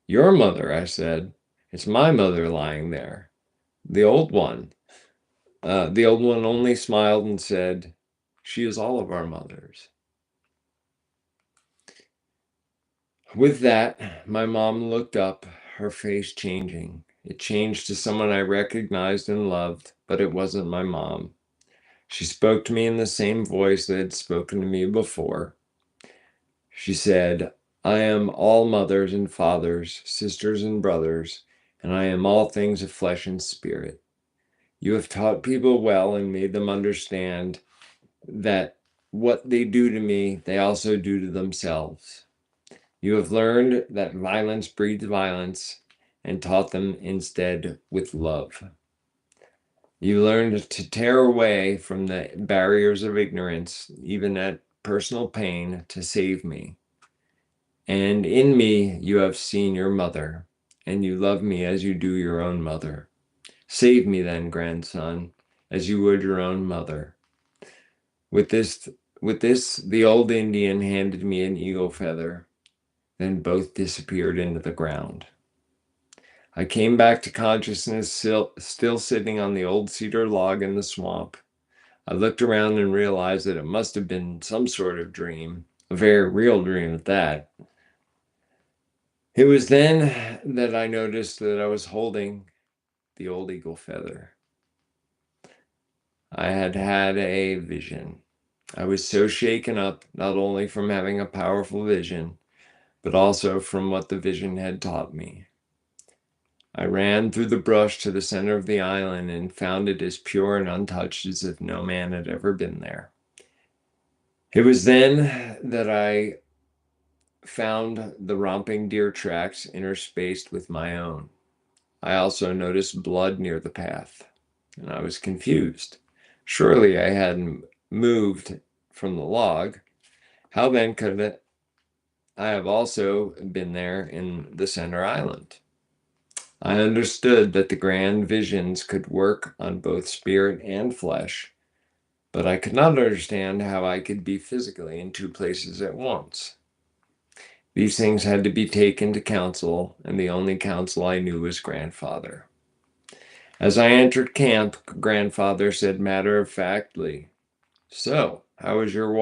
Speaker 1: "Your mother," I said. "It's my mother lying there. The old one." The old one only smiled and said, "She is all of our mothers." With that, my mom looked up, her face changing. It changed to someone I recognized and loved, but it wasn't my mom. She spoke to me in the same voice that had spoken to me before. She said, "I am all mothers and fathers, sisters and brothers, and I am all things of flesh and spirit. You have taught people well and made them understand that what they do to me, they also do to themselves. You have learned that violence breeds violence and taught them instead with love." You learn to tear away from the barriers of ignorance, even at personal pain, to save me. And in me you have seen your mother, and you love me as you do your own mother. Save me then, grandson, as you would your own mother. With this, the old Indian handed me an eagle feather. Then both disappeared into the ground. I came back to consciousness, still sitting on the old cedar log in the swamp. I looked around and realized that it must have been some sort of dream, a very real dream at that. It was then that I noticed that I was holding the old eagle feather. I had had a vision. I was so shaken up, not only from having a powerful vision, but also from what the vision had taught me. I ran through the brush to the center of the island and found it as pure and untouched as if no man had ever been there. It was then that I found the romping deer tracks interspaced with my own. I also noticed blood near the path, and I was confused. Surely I hadn't moved from the log. How then could I have also been there in the center island? I understood that the grand visions could work on both spirit and flesh, but I could not understand how I could be physically in two places at once. These things had to be taken to counsel, and the only counsel I knew was grandfather. As I entered camp, grandfather said matter-of-factly, "So, how was your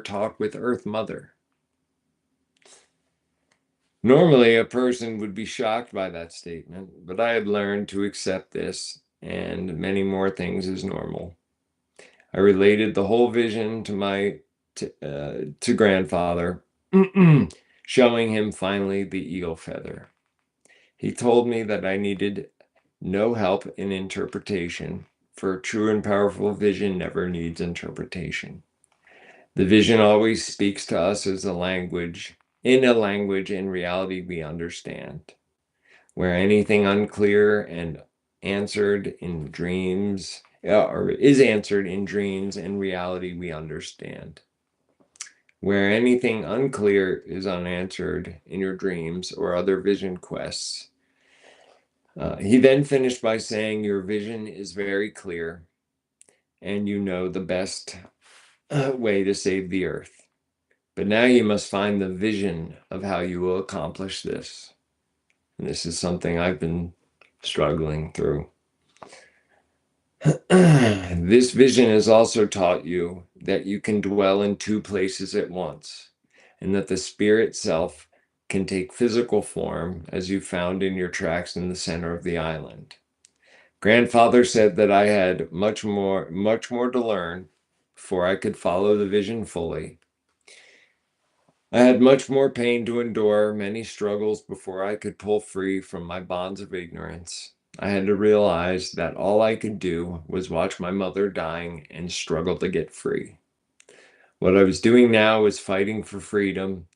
Speaker 1: talk with Earth Mother?" Normally, a person would be shocked by that statement, but I had learned to accept this and many more things as normal. I related the whole vision to grandfather, showing him finally the eagle feather. He told me that I needed no help in interpretation, for a true and powerful vision never needs interpretation. The vision always speaks to us as in a language in reality we understand. Where anything unclear and answered in dreams, or is answered in dreams and reality we understand. Where anything unclear is unanswered in your dreams or other vision quests. He then finished by saying, your vision is very clear and you know the best way to save the earth. But now you must find the vision of how you will accomplish this. And this is something I've been struggling through. This vision has also taught you that you can dwell in two places at once, and that the spirit self can take physical form, as you found in your tracks in the center of the island. Grandfather said that I had much more to learn before I could follow the vision fully. I had much more pain to endure, many struggles before I could pull free from my bonds of ignorance. I had to realize that all I could do was watch my mother dying and struggle to get free. What I was doing now was fighting for freedom,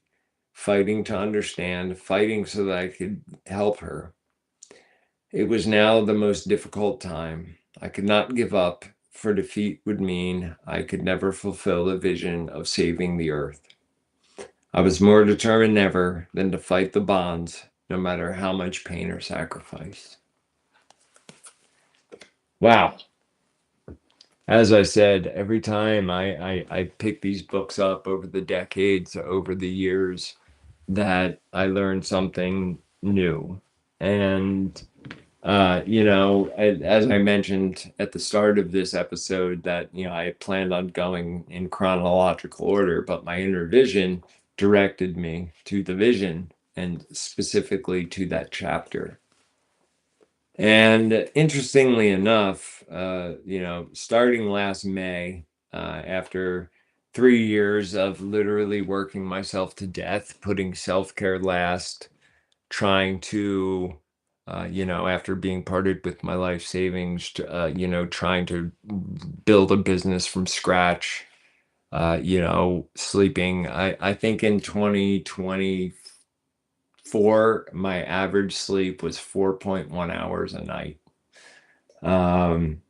Speaker 1: fighting to understand, fighting so that I could help her. It was now the most difficult time. I could not give up, for defeat would mean I could never fulfill the vision of saving the earth. I was more determined than ever than to fight the bonds, no matter how much pain or sacrifice. Wow. As I said, every time I pick these books up over the decades, over the years, that I learned something new. And as I mentioned at the start of this episode, that, I had planned on going in chronological order, but my inner vision directed me to the vision and specifically to that chapter. And interestingly enough, starting last May, after 3 years of literally working myself to death, putting self-care last, trying to, after being parted with my life savings, trying to build a business from scratch, sleeping. I think in 2024, my average sleep was 4.1 hours a night. Um,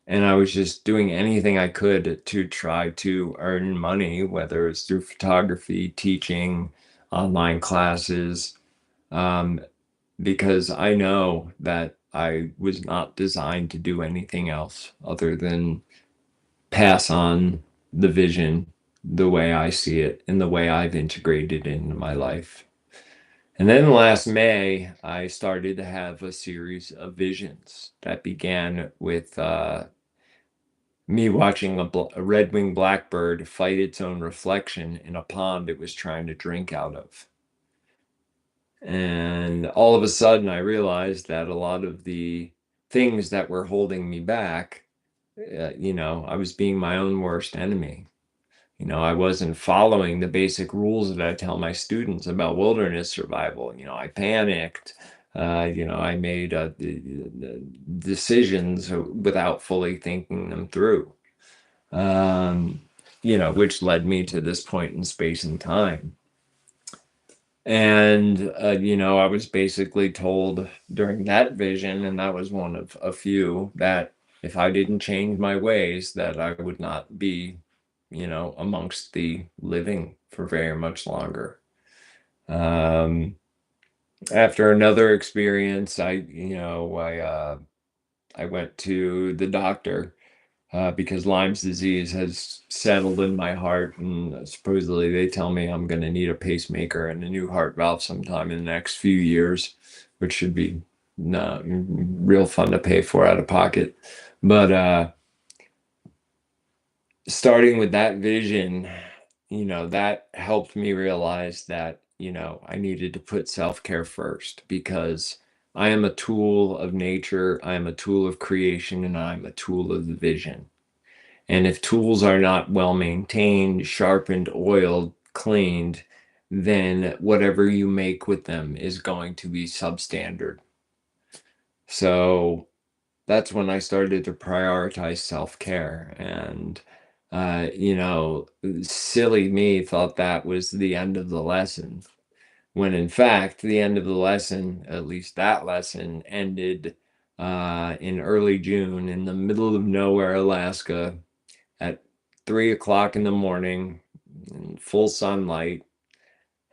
Speaker 1: and I was just doing anything I could to try to earn money, whether it's through photography, teaching, online classes, um, because I know that I was not designed to do anything else other than pass on the vision the way I see it and the way I've integrated it into my life. And then last May, I started to have a series of visions that began with me watching a red-winged blackbird fight its own reflection in a pond it was trying to drink out of. And all of a sudden, I realized that a lot of the things that were holding me back, I was being my own worst enemy. I wasn't following the basic rules that I tell my students about wilderness survival. I panicked. I made decisions without fully thinking them through, um, which led me to this point in space and time. And, I was basically told during that vision, and that was one of a few, that if I didn't change my ways, that I would not be, amongst the living for very much longer. Um, After another experience, I went to the doctor because Lyme's disease has settled in my heart, and supposedly they tell me I'm going to need a pacemaker and a new heart valve sometime in the next few years, which should be real fun to pay for out of pocket. But starting with that vision, that helped me realize that, I needed to put self-care first, because I am a tool of nature, I am a tool of creation, and I'm a tool of the vision. And if tools are not well maintained, sharpened, oiled, cleaned, then whatever you make with them is going to be substandard. So that's when I started to prioritize self-care. And, silly me thought that was the end of the lesson, when in fact, the end of the lesson, at least that lesson, ended in early June in the middle of nowhere, Alaska, at 3 o'clock in the morning in full sunlight.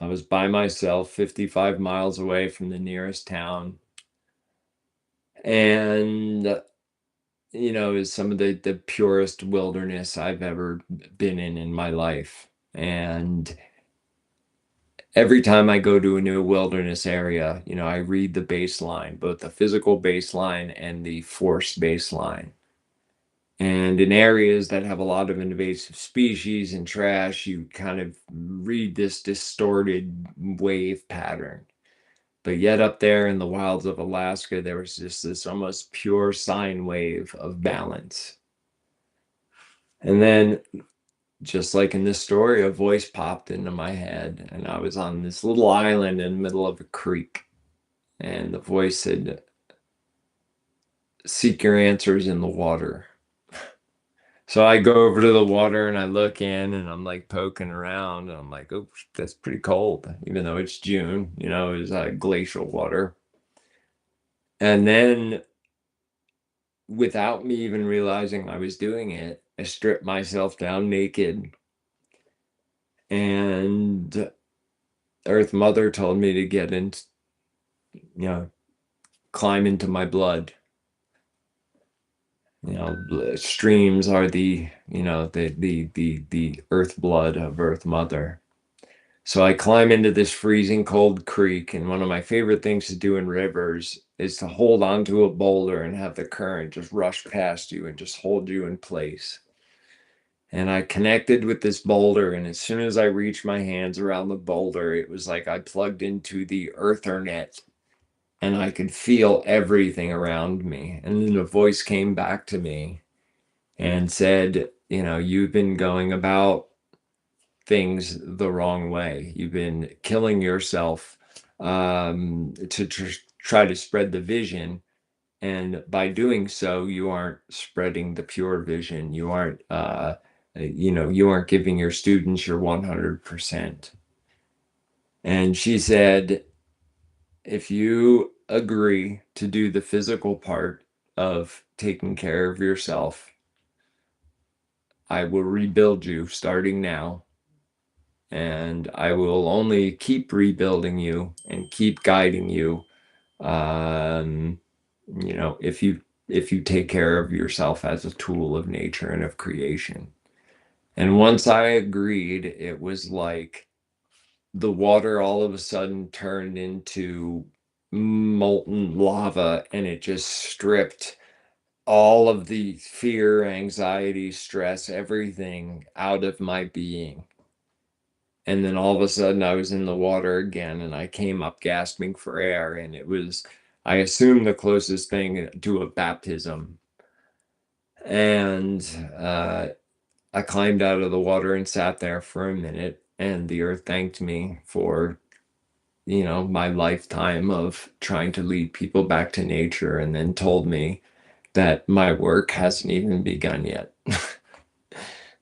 Speaker 1: I was by myself, 55 miles away from the nearest town. And, is some of the purest wilderness I've ever been in my life. And every time I go to a new wilderness area, I read the baseline, both the physical baseline and the force baseline. And in areas that have a lot of invasive species and trash, you kind of read this distorted wave pattern. But yet up there in the wilds of Alaska, there was just this almost pure sine wave of balance. And then, just like in this story, a voice popped into my head, and I was on this little island in the middle of a creek. And the voice said, "Seek your answers in the water." So I go over to the water and I look in and I'm like poking around and I'm like, oh, that's pretty cold, even though it's June, it's glacial water. And then, without me even realizing I was doing it, I stripped myself down naked. And Earth Mother told me to get in, climb into my blood. Streams are the earth blood of Earth Mother. So I climb into this freezing cold creek, and one of my favorite things to do in rivers is to hold onto a boulder and have the current just rush past you and just hold you in place. And I connected with this boulder, and as soon as I reached my hands around the boulder, it was like I plugged into the Ethernet, and I could feel everything around me. And then a voice came back to me and said, you've been going about things the wrong way. You've been killing yourself to try to spread the vision. And by doing so, you aren't spreading the pure vision. You aren't giving your students your 100%. And she said, if you agree to do the physical part of taking care of yourself. I will rebuild you starting now, and I will only keep rebuilding you and keep guiding you, um, if you take care of yourself as a tool of nature and of creation. And once I agreed, it was like the water all of a sudden turned into molten lava, and it just stripped all of the fear, anxiety, stress, everything out of my being. And then all of a sudden I was in the water again, and I came up gasping for air, and it was, I assume, the closest thing to a baptism. And I climbed out of the water and sat there for a minute, and the earth thanked me for, my lifetime of trying to lead people back to nature, and then told me that my work hasn't even begun yet.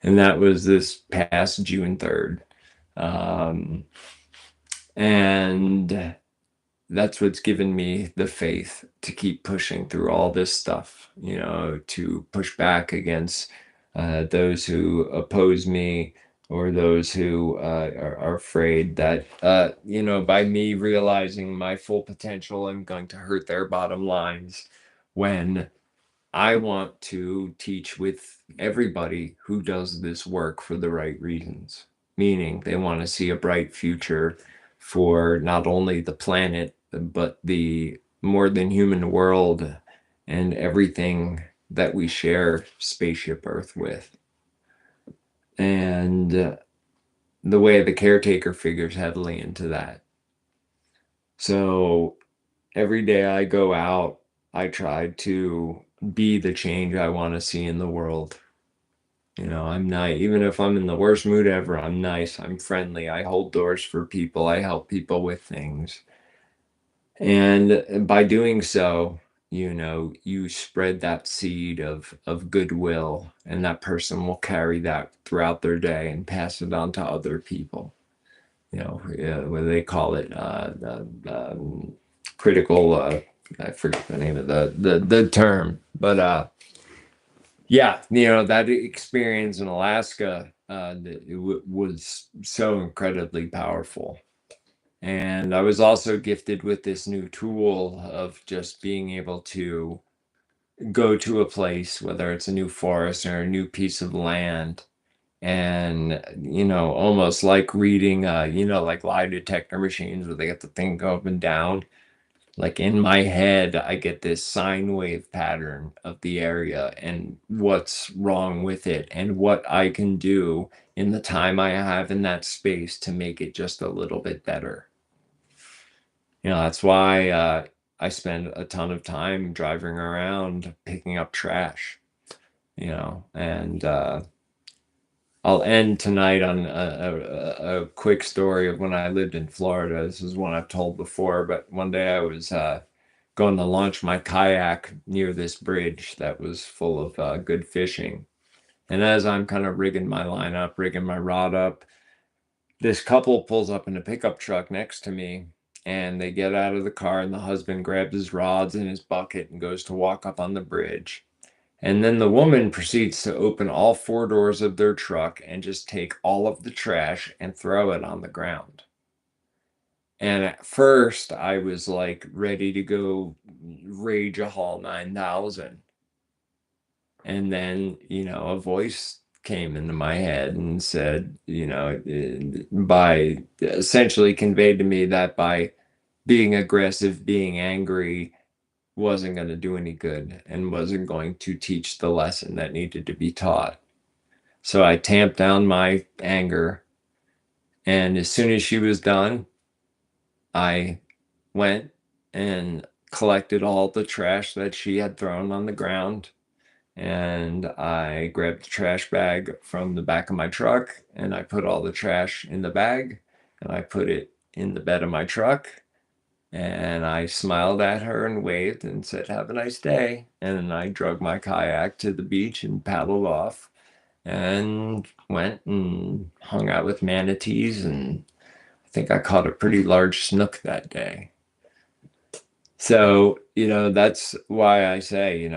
Speaker 1: And that was this past June 3rd. Um, and that's what's given me the faith to keep pushing through all this stuff, to push back against those who oppose me, or those who are afraid that, by me realizing my full potential, I'm going to hurt their bottom lines, when I want to teach with everybody who does this work for the right reasons, meaning they want to see a bright future for not only the planet, but the more than human world and everything that we share Spaceship Earth with. And the way the caretaker figures heavily into that. So every day I go out, I try to be the change I want to see in the world. I'm nice. Even if I'm in the worst mood ever, I'm nice. I'm friendly. I hold doors for people. I help people with things. And by doing so, you spread that seed of goodwill, and that person will carry that throughout their day and pass it on to other people. What do they call it? Critical. I forget the name of the term, but yeah, that experience in Alaska, was so incredibly powerful. And I was also gifted with this new tool of just being able to go to a place, whether it's a new forest or a new piece of land, and, almost like reading, like lie detector machines where they get the thing go up and down. Like in my head, I get this sine wave pattern of the area and what's wrong with it, and what I can do in the time I have in that space to make it just a little bit better. That's why I spend a ton of time driving around picking up trash, and I'll end tonight on a quick story of when I lived in Florida. This is one I've told before, but one day I was going to launch my kayak near this bridge that was full of good fishing. And as I'm kind of rigging my line up, rigging my rod up, this couple pulls up in a pickup truck next to me, and they get out of the car, and the husband grabs his rods and his bucket and goes to walk up on the bridge. And then the woman proceeds to open all four doors of their truck and just take all of the trash and throw it on the ground. And at first, I was like ready to go rage a Hall 9000. And then, a voice came into my head and said, by essentially conveyed to me that by being aggressive, being angry, wasn't going to do any good and wasn't going to teach the lesson that needed to be taught. So I tamped down my anger, and as soon as she was done, I went and collected all the trash that she had thrown on the ground, and I grabbed the trash bag from the back of my truck, and I put all the trash in the bag, and I put it in the bed of my truck. And I smiled at her and waved and said, "Have a nice day." And then I drug my kayak to the beach and paddled off and went and hung out with manatees. And I think I caught a pretty large snook that day. So, that's why I say,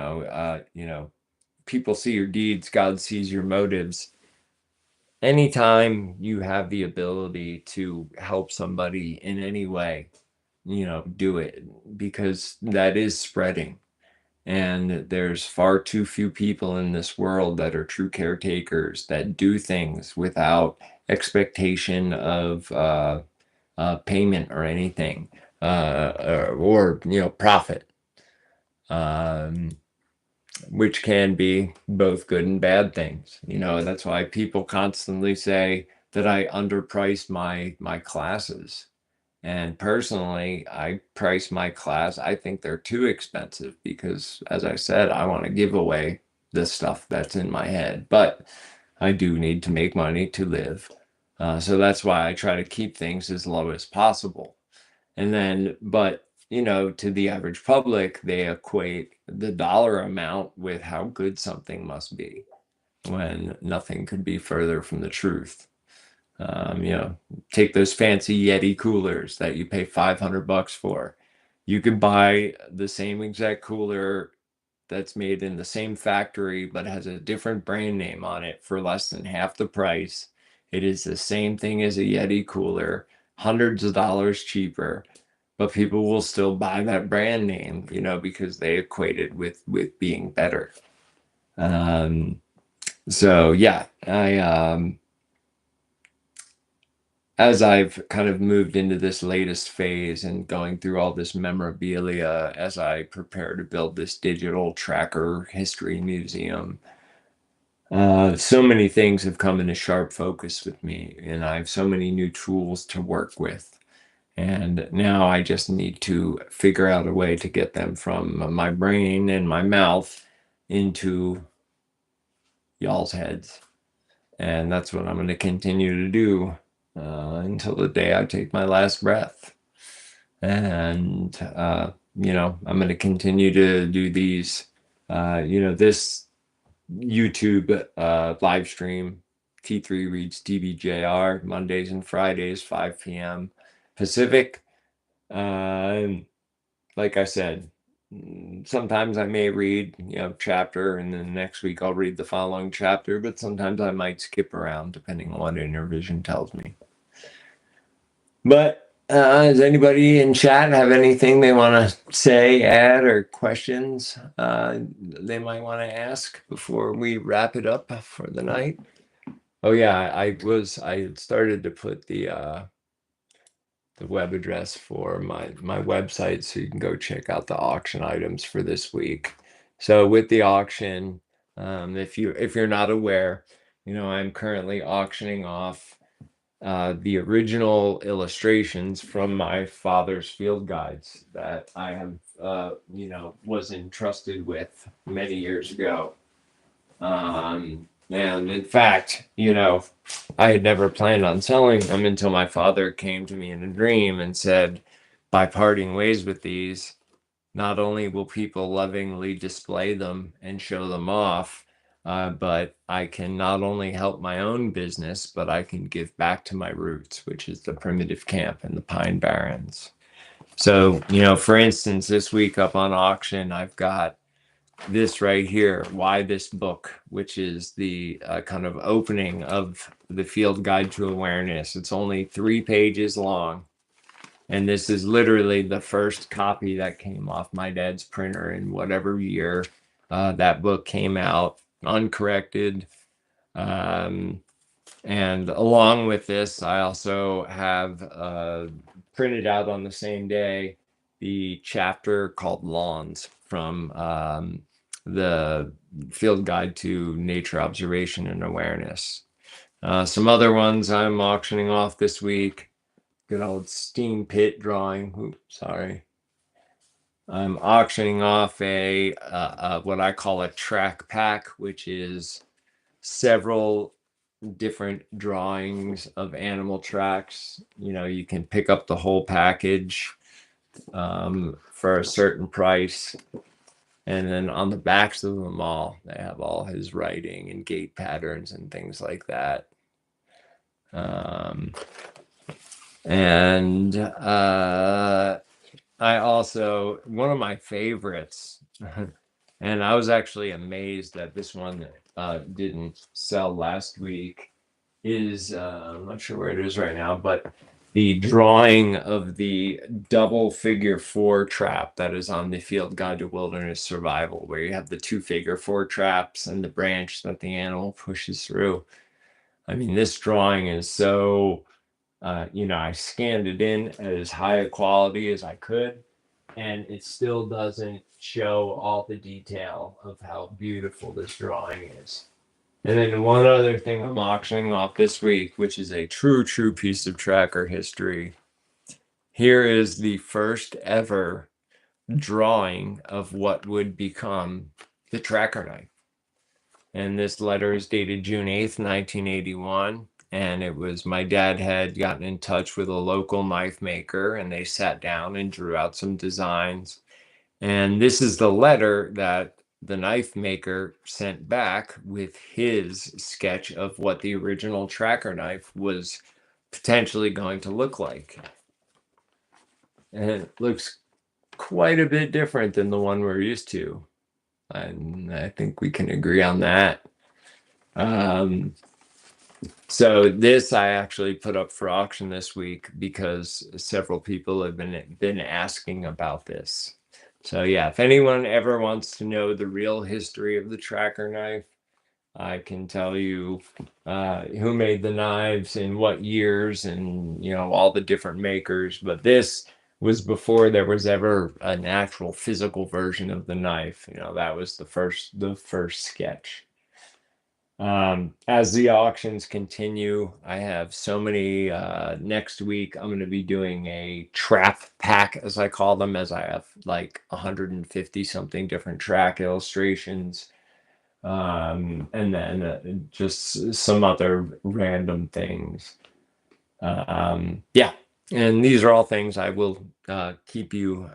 Speaker 1: people see your deeds, God sees your motives. Anytime you have the ability to help somebody in any way, do it, because that is spreading. And there's far too few people in this world that are true caretakers that do things without expectation of payment or anything, or profit, um, which can be both good and bad things. That's why people constantly say that I underprice my classes. And personally, I price my class. I think they're too expensive because, as I said, I want to give away the stuff that's in my head. But I do need to make money to live. So that's why I try to keep things as low as possible. And then, but, to the average public, they equate the dollar amount with how good something must be, when nothing could be further from the truth. You know, take those fancy Yeti coolers that you pay $500 for. You could buy the same exact cooler that's made in the same factory but has a different brand name on it for less than half the price. It is the same thing as a Yeti cooler, hundreds of dollars cheaper, but people will still buy that brand name, because they equate it with being better. Um, so yeah, as I've kind of moved into this latest phase and going through all this memorabilia as I prepare to build this digital tracker history museum, so many things have come into sharp focus with me, and I have so many new tools to work with. And now I just need to figure out a way to get them from my brain and my mouth into y'all's heads. And that's what I'm going to continue to do until the day I take my last breath. And, I'm going to continue to do these, this YouTube live stream, T3 reads TBJR, Mondays and Fridays, 5 p.m. Pacific. And like I said, sometimes I may read, chapter, and then next week I'll read the following chapter, but sometimes I might skip around depending on what inner vision tells me. But does anybody in chat have anything they want to say, add, or questions they might want to ask before we wrap it up for the night? Oh yeah, I had started to put the web address for my website, so you can go check out the auction items for this week. So with the auction, if you're not aware, I'm currently auctioning off the original illustrations from my father's field guides that I have, was entrusted with many years ago. And in fact, I had never planned on selling them until my father came to me in a dream and said, by parting ways with these, not only will people lovingly display them and show them off, but I can not only help my own business, but I can give back to my roots, which is the primitive camp and the Pine Barrens. So, for instance, this week up on auction, I've got this right here, Why This Book, which is the kind of opening of the Field Guide to Awareness. It's only 3 pages long. And this is literally the first copy that came off my dad's printer in whatever year that book came out, uncorrected. Um, and along with this, I also have printed out on the same day the chapter called Lawns from the Field Guide to Nature Observation and Awareness. Some other ones I'm auctioning off this week. Good old steam pit drawing. Oops, sorry. I'm auctioning off a what I call a track pack, which is several different drawings of animal tracks. You can pick up the whole package for a certain price. And then on the backs of them all, they have all his writing and gait patterns and things like that. And I also, one of my favorites, and I was actually amazed that this one didn't sell last week, is I'm not sure where it is right now, but the drawing of the double figure four trap that is on the Field Guide to Wilderness Survival, where you have the two figure four traps and the branch that the animal pushes through. I mean, this drawing is so, I scanned it in at as high a quality as I could, and it still doesn't show all the detail of how beautiful this drawing is. And then one other thing I'm auctioning off this week, which is a true piece of tracker history. Here is the first ever drawing of what would become the tracker knife. And this letter is dated June 8th, 1981. And it was my dad had gotten in touch with a local knife maker, and they sat down and drew out some designs. And this is the letter that the knife maker sent back with his sketch of what the original tracker knife was potentially going to look like. And it looks quite a bit different than the one we're used to. And I think we can agree on that. So this I actually put up for auction this week because several people have been asking about this. So yeah, if anyone ever wants to know the real history of the tracker knife, I can tell you who made the knives in what years and all the different makers. But this was before there was ever an actual physical version of the knife. That was the first sketch. As the auctions continue, I have so many. Next week, I'm going to be doing a trap pack, as I call them, as I have like 150 something different track illustrations. And then just some other random things. Yeah. And these are all things I will keep you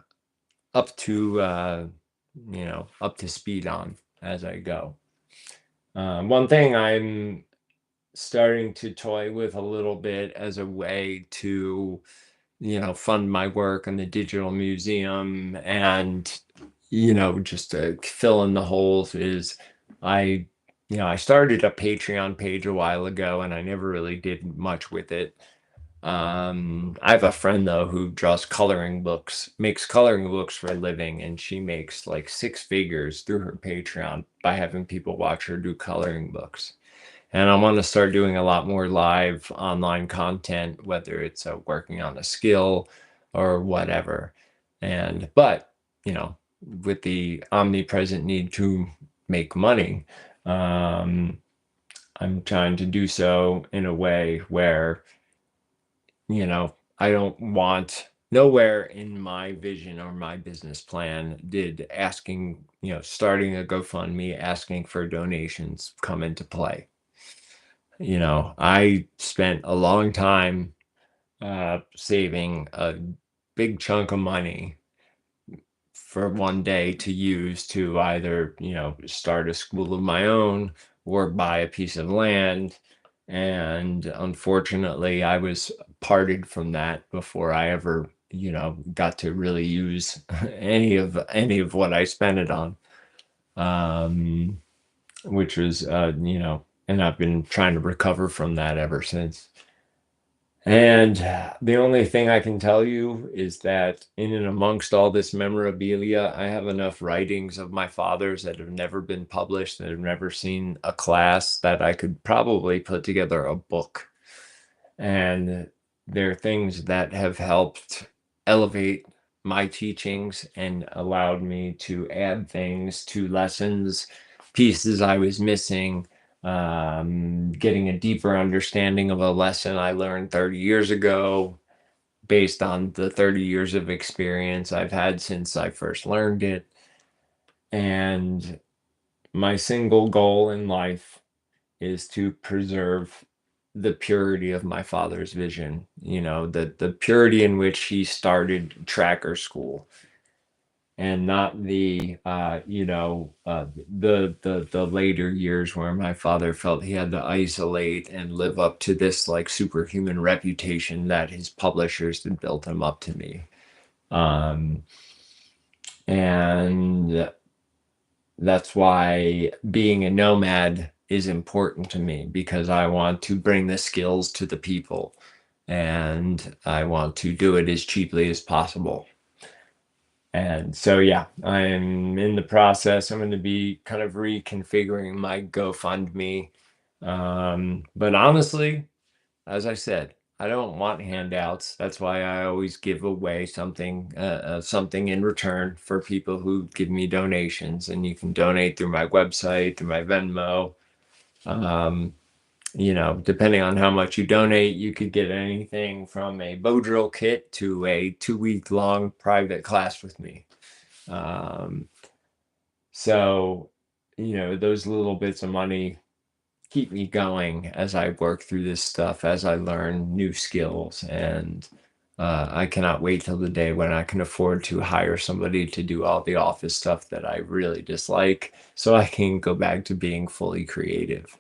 Speaker 1: up to, up to speed on as I go. One thing I'm starting to toy with a little bit as a way to, fund my work in the digital museum and, just to fill in the holes is I, I started a Patreon page a while ago and I never really did much with it. I have a friend though who draws coloring books, makes coloring books for a living, and she makes like six figures through her Patreon by having people watch her do coloring books. And I want to start doing a lot more live online content, whether it's working on a skill or whatever. But, with the omnipresent need to make money, I'm trying to do so in a way where, I don't want nowhere in my vision or my business plan did asking, starting a GoFundMe, asking for donations come into play. I spent a long time saving a big chunk of money for one day to use to either, start a school of my own or buy a piece of land. And unfortunately, I was parted from that before I ever, got to really use any of what I spent it on. Which was, and I've been trying to recover from that ever since. And the only thing I can tell you is that in and amongst all this memorabilia, I have enough writings of my father's that have never been published, that have never seen a class, that I could probably put together a book. And they're things that have helped elevate my teachings and allowed me to add things to lessons, pieces I was missing, getting a deeper understanding of a lesson I learned 30 years ago based on the 30 years of experience I've had since I first learned it. And my single goal in life is to preserve the purity of my father's vision, the purity in which he started tracker school, and not the the later years where my father felt he had to isolate and live up to this like superhuman reputation that his publishers had built him up to be. Um, and that's why being a nomad is important to me, because I want to bring the skills to the people and I want to do it as cheaply as possible. And so, yeah, I'm in the process. I'm going to be kind of reconfiguring my GoFundMe. But honestly, as I said, I don't want handouts. That's why I always give away something in return for people who give me donations. And you can donate through my website, through my Venmo. Um, Depending on how much you donate, you could get anything from a bow drill kit to a 2-week long private class with me. Um, so, those little bits of money keep me going as I work through this stuff, as I learn new skills. And I cannot wait till the day when I can afford to hire somebody to do all the office stuff that I really dislike, so I can go back to being fully creative.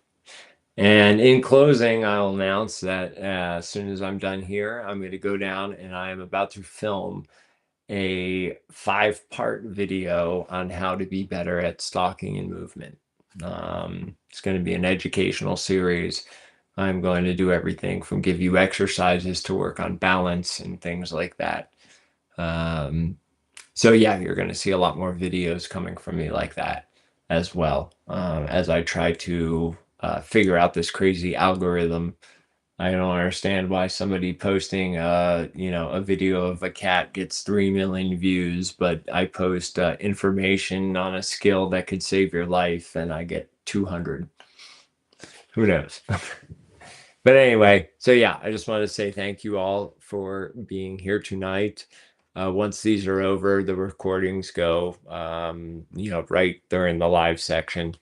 Speaker 1: And in closing, I'll announce that as soon as I'm done here, I'm going to go down and I am about to film a 5-part video on how to be better at stalking and movement. It's going to be an educational series. I'm going to do everything from give you exercises to work on balance and things like that. So yeah, you're going to see a lot more videos coming from me like that as well, as I try to figure out this crazy algorithm. I don't understand why somebody posting, a video of a cat gets 3 million views, but I post information on a skill that could save your life and I get 200. Who knows? But anyway, so yeah, I just want to say thank you all for being here tonight. Once these are over, the recordings go, right there in the live section.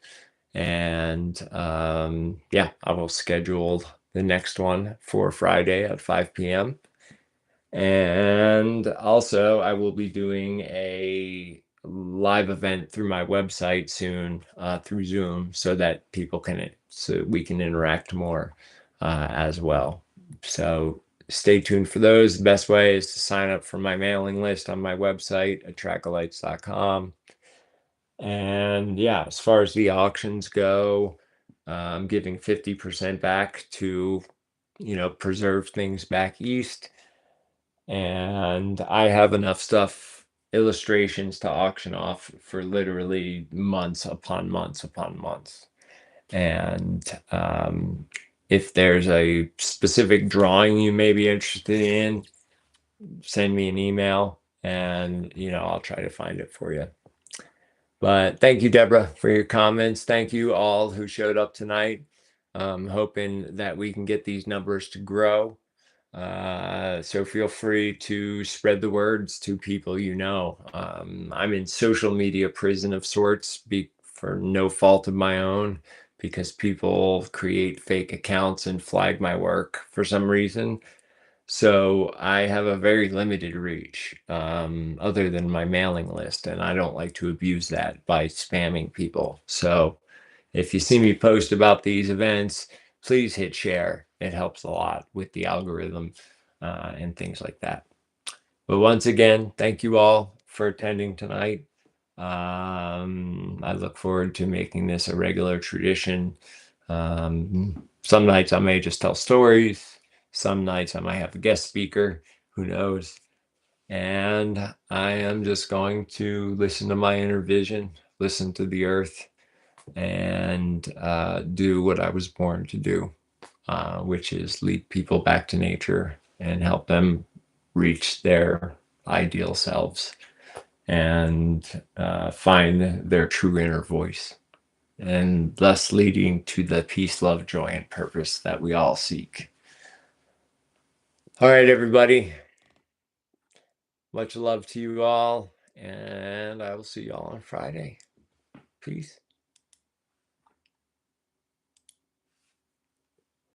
Speaker 1: And yeah, I will schedule the next one for Friday at 5 p.m. And also, I will be doing a live event through my website soon, through Zoom, so we can interact more as well. So stay tuned for those. The best way is to sign up for my mailing list on my website at trackalights.com. And yeah, as far as the auctions go, I'm giving 50% back to, preserve things back east. And I have enough stuff, illustrations to auction off for literally months upon months upon months. And if there's a specific drawing you may be interested in, send me an email and, I'll try to find it for you. But thank you, Deborah, for your comments. Thank you all who showed up tonight. Hoping that we can get these numbers to grow. So feel free to spread the words to people you know. I'm in social media prison of sorts, for no fault of my own, because people create fake accounts and flag my work for some reason. So I have a very limited reach, other than my mailing list, and I don't like to abuse that by spamming people. So if you see me post about these events, please hit share. It helps a lot with the algorithm and things like that. But once again, thank you all for attending tonight. I look forward to making this a regular tradition. Some nights I may just tell stories. Some nights I might have a guest speaker. Who knows? And I am just going to listen to my inner vision, listen to the earth, and do what I was born to do, which is lead people back to nature and help them reach their ideal selves and find their true inner voice, and thus leading to the peace, love, joy, and purpose that we all seek. All right, everybody. Much love to you all, and I will see you all on Friday. Peace.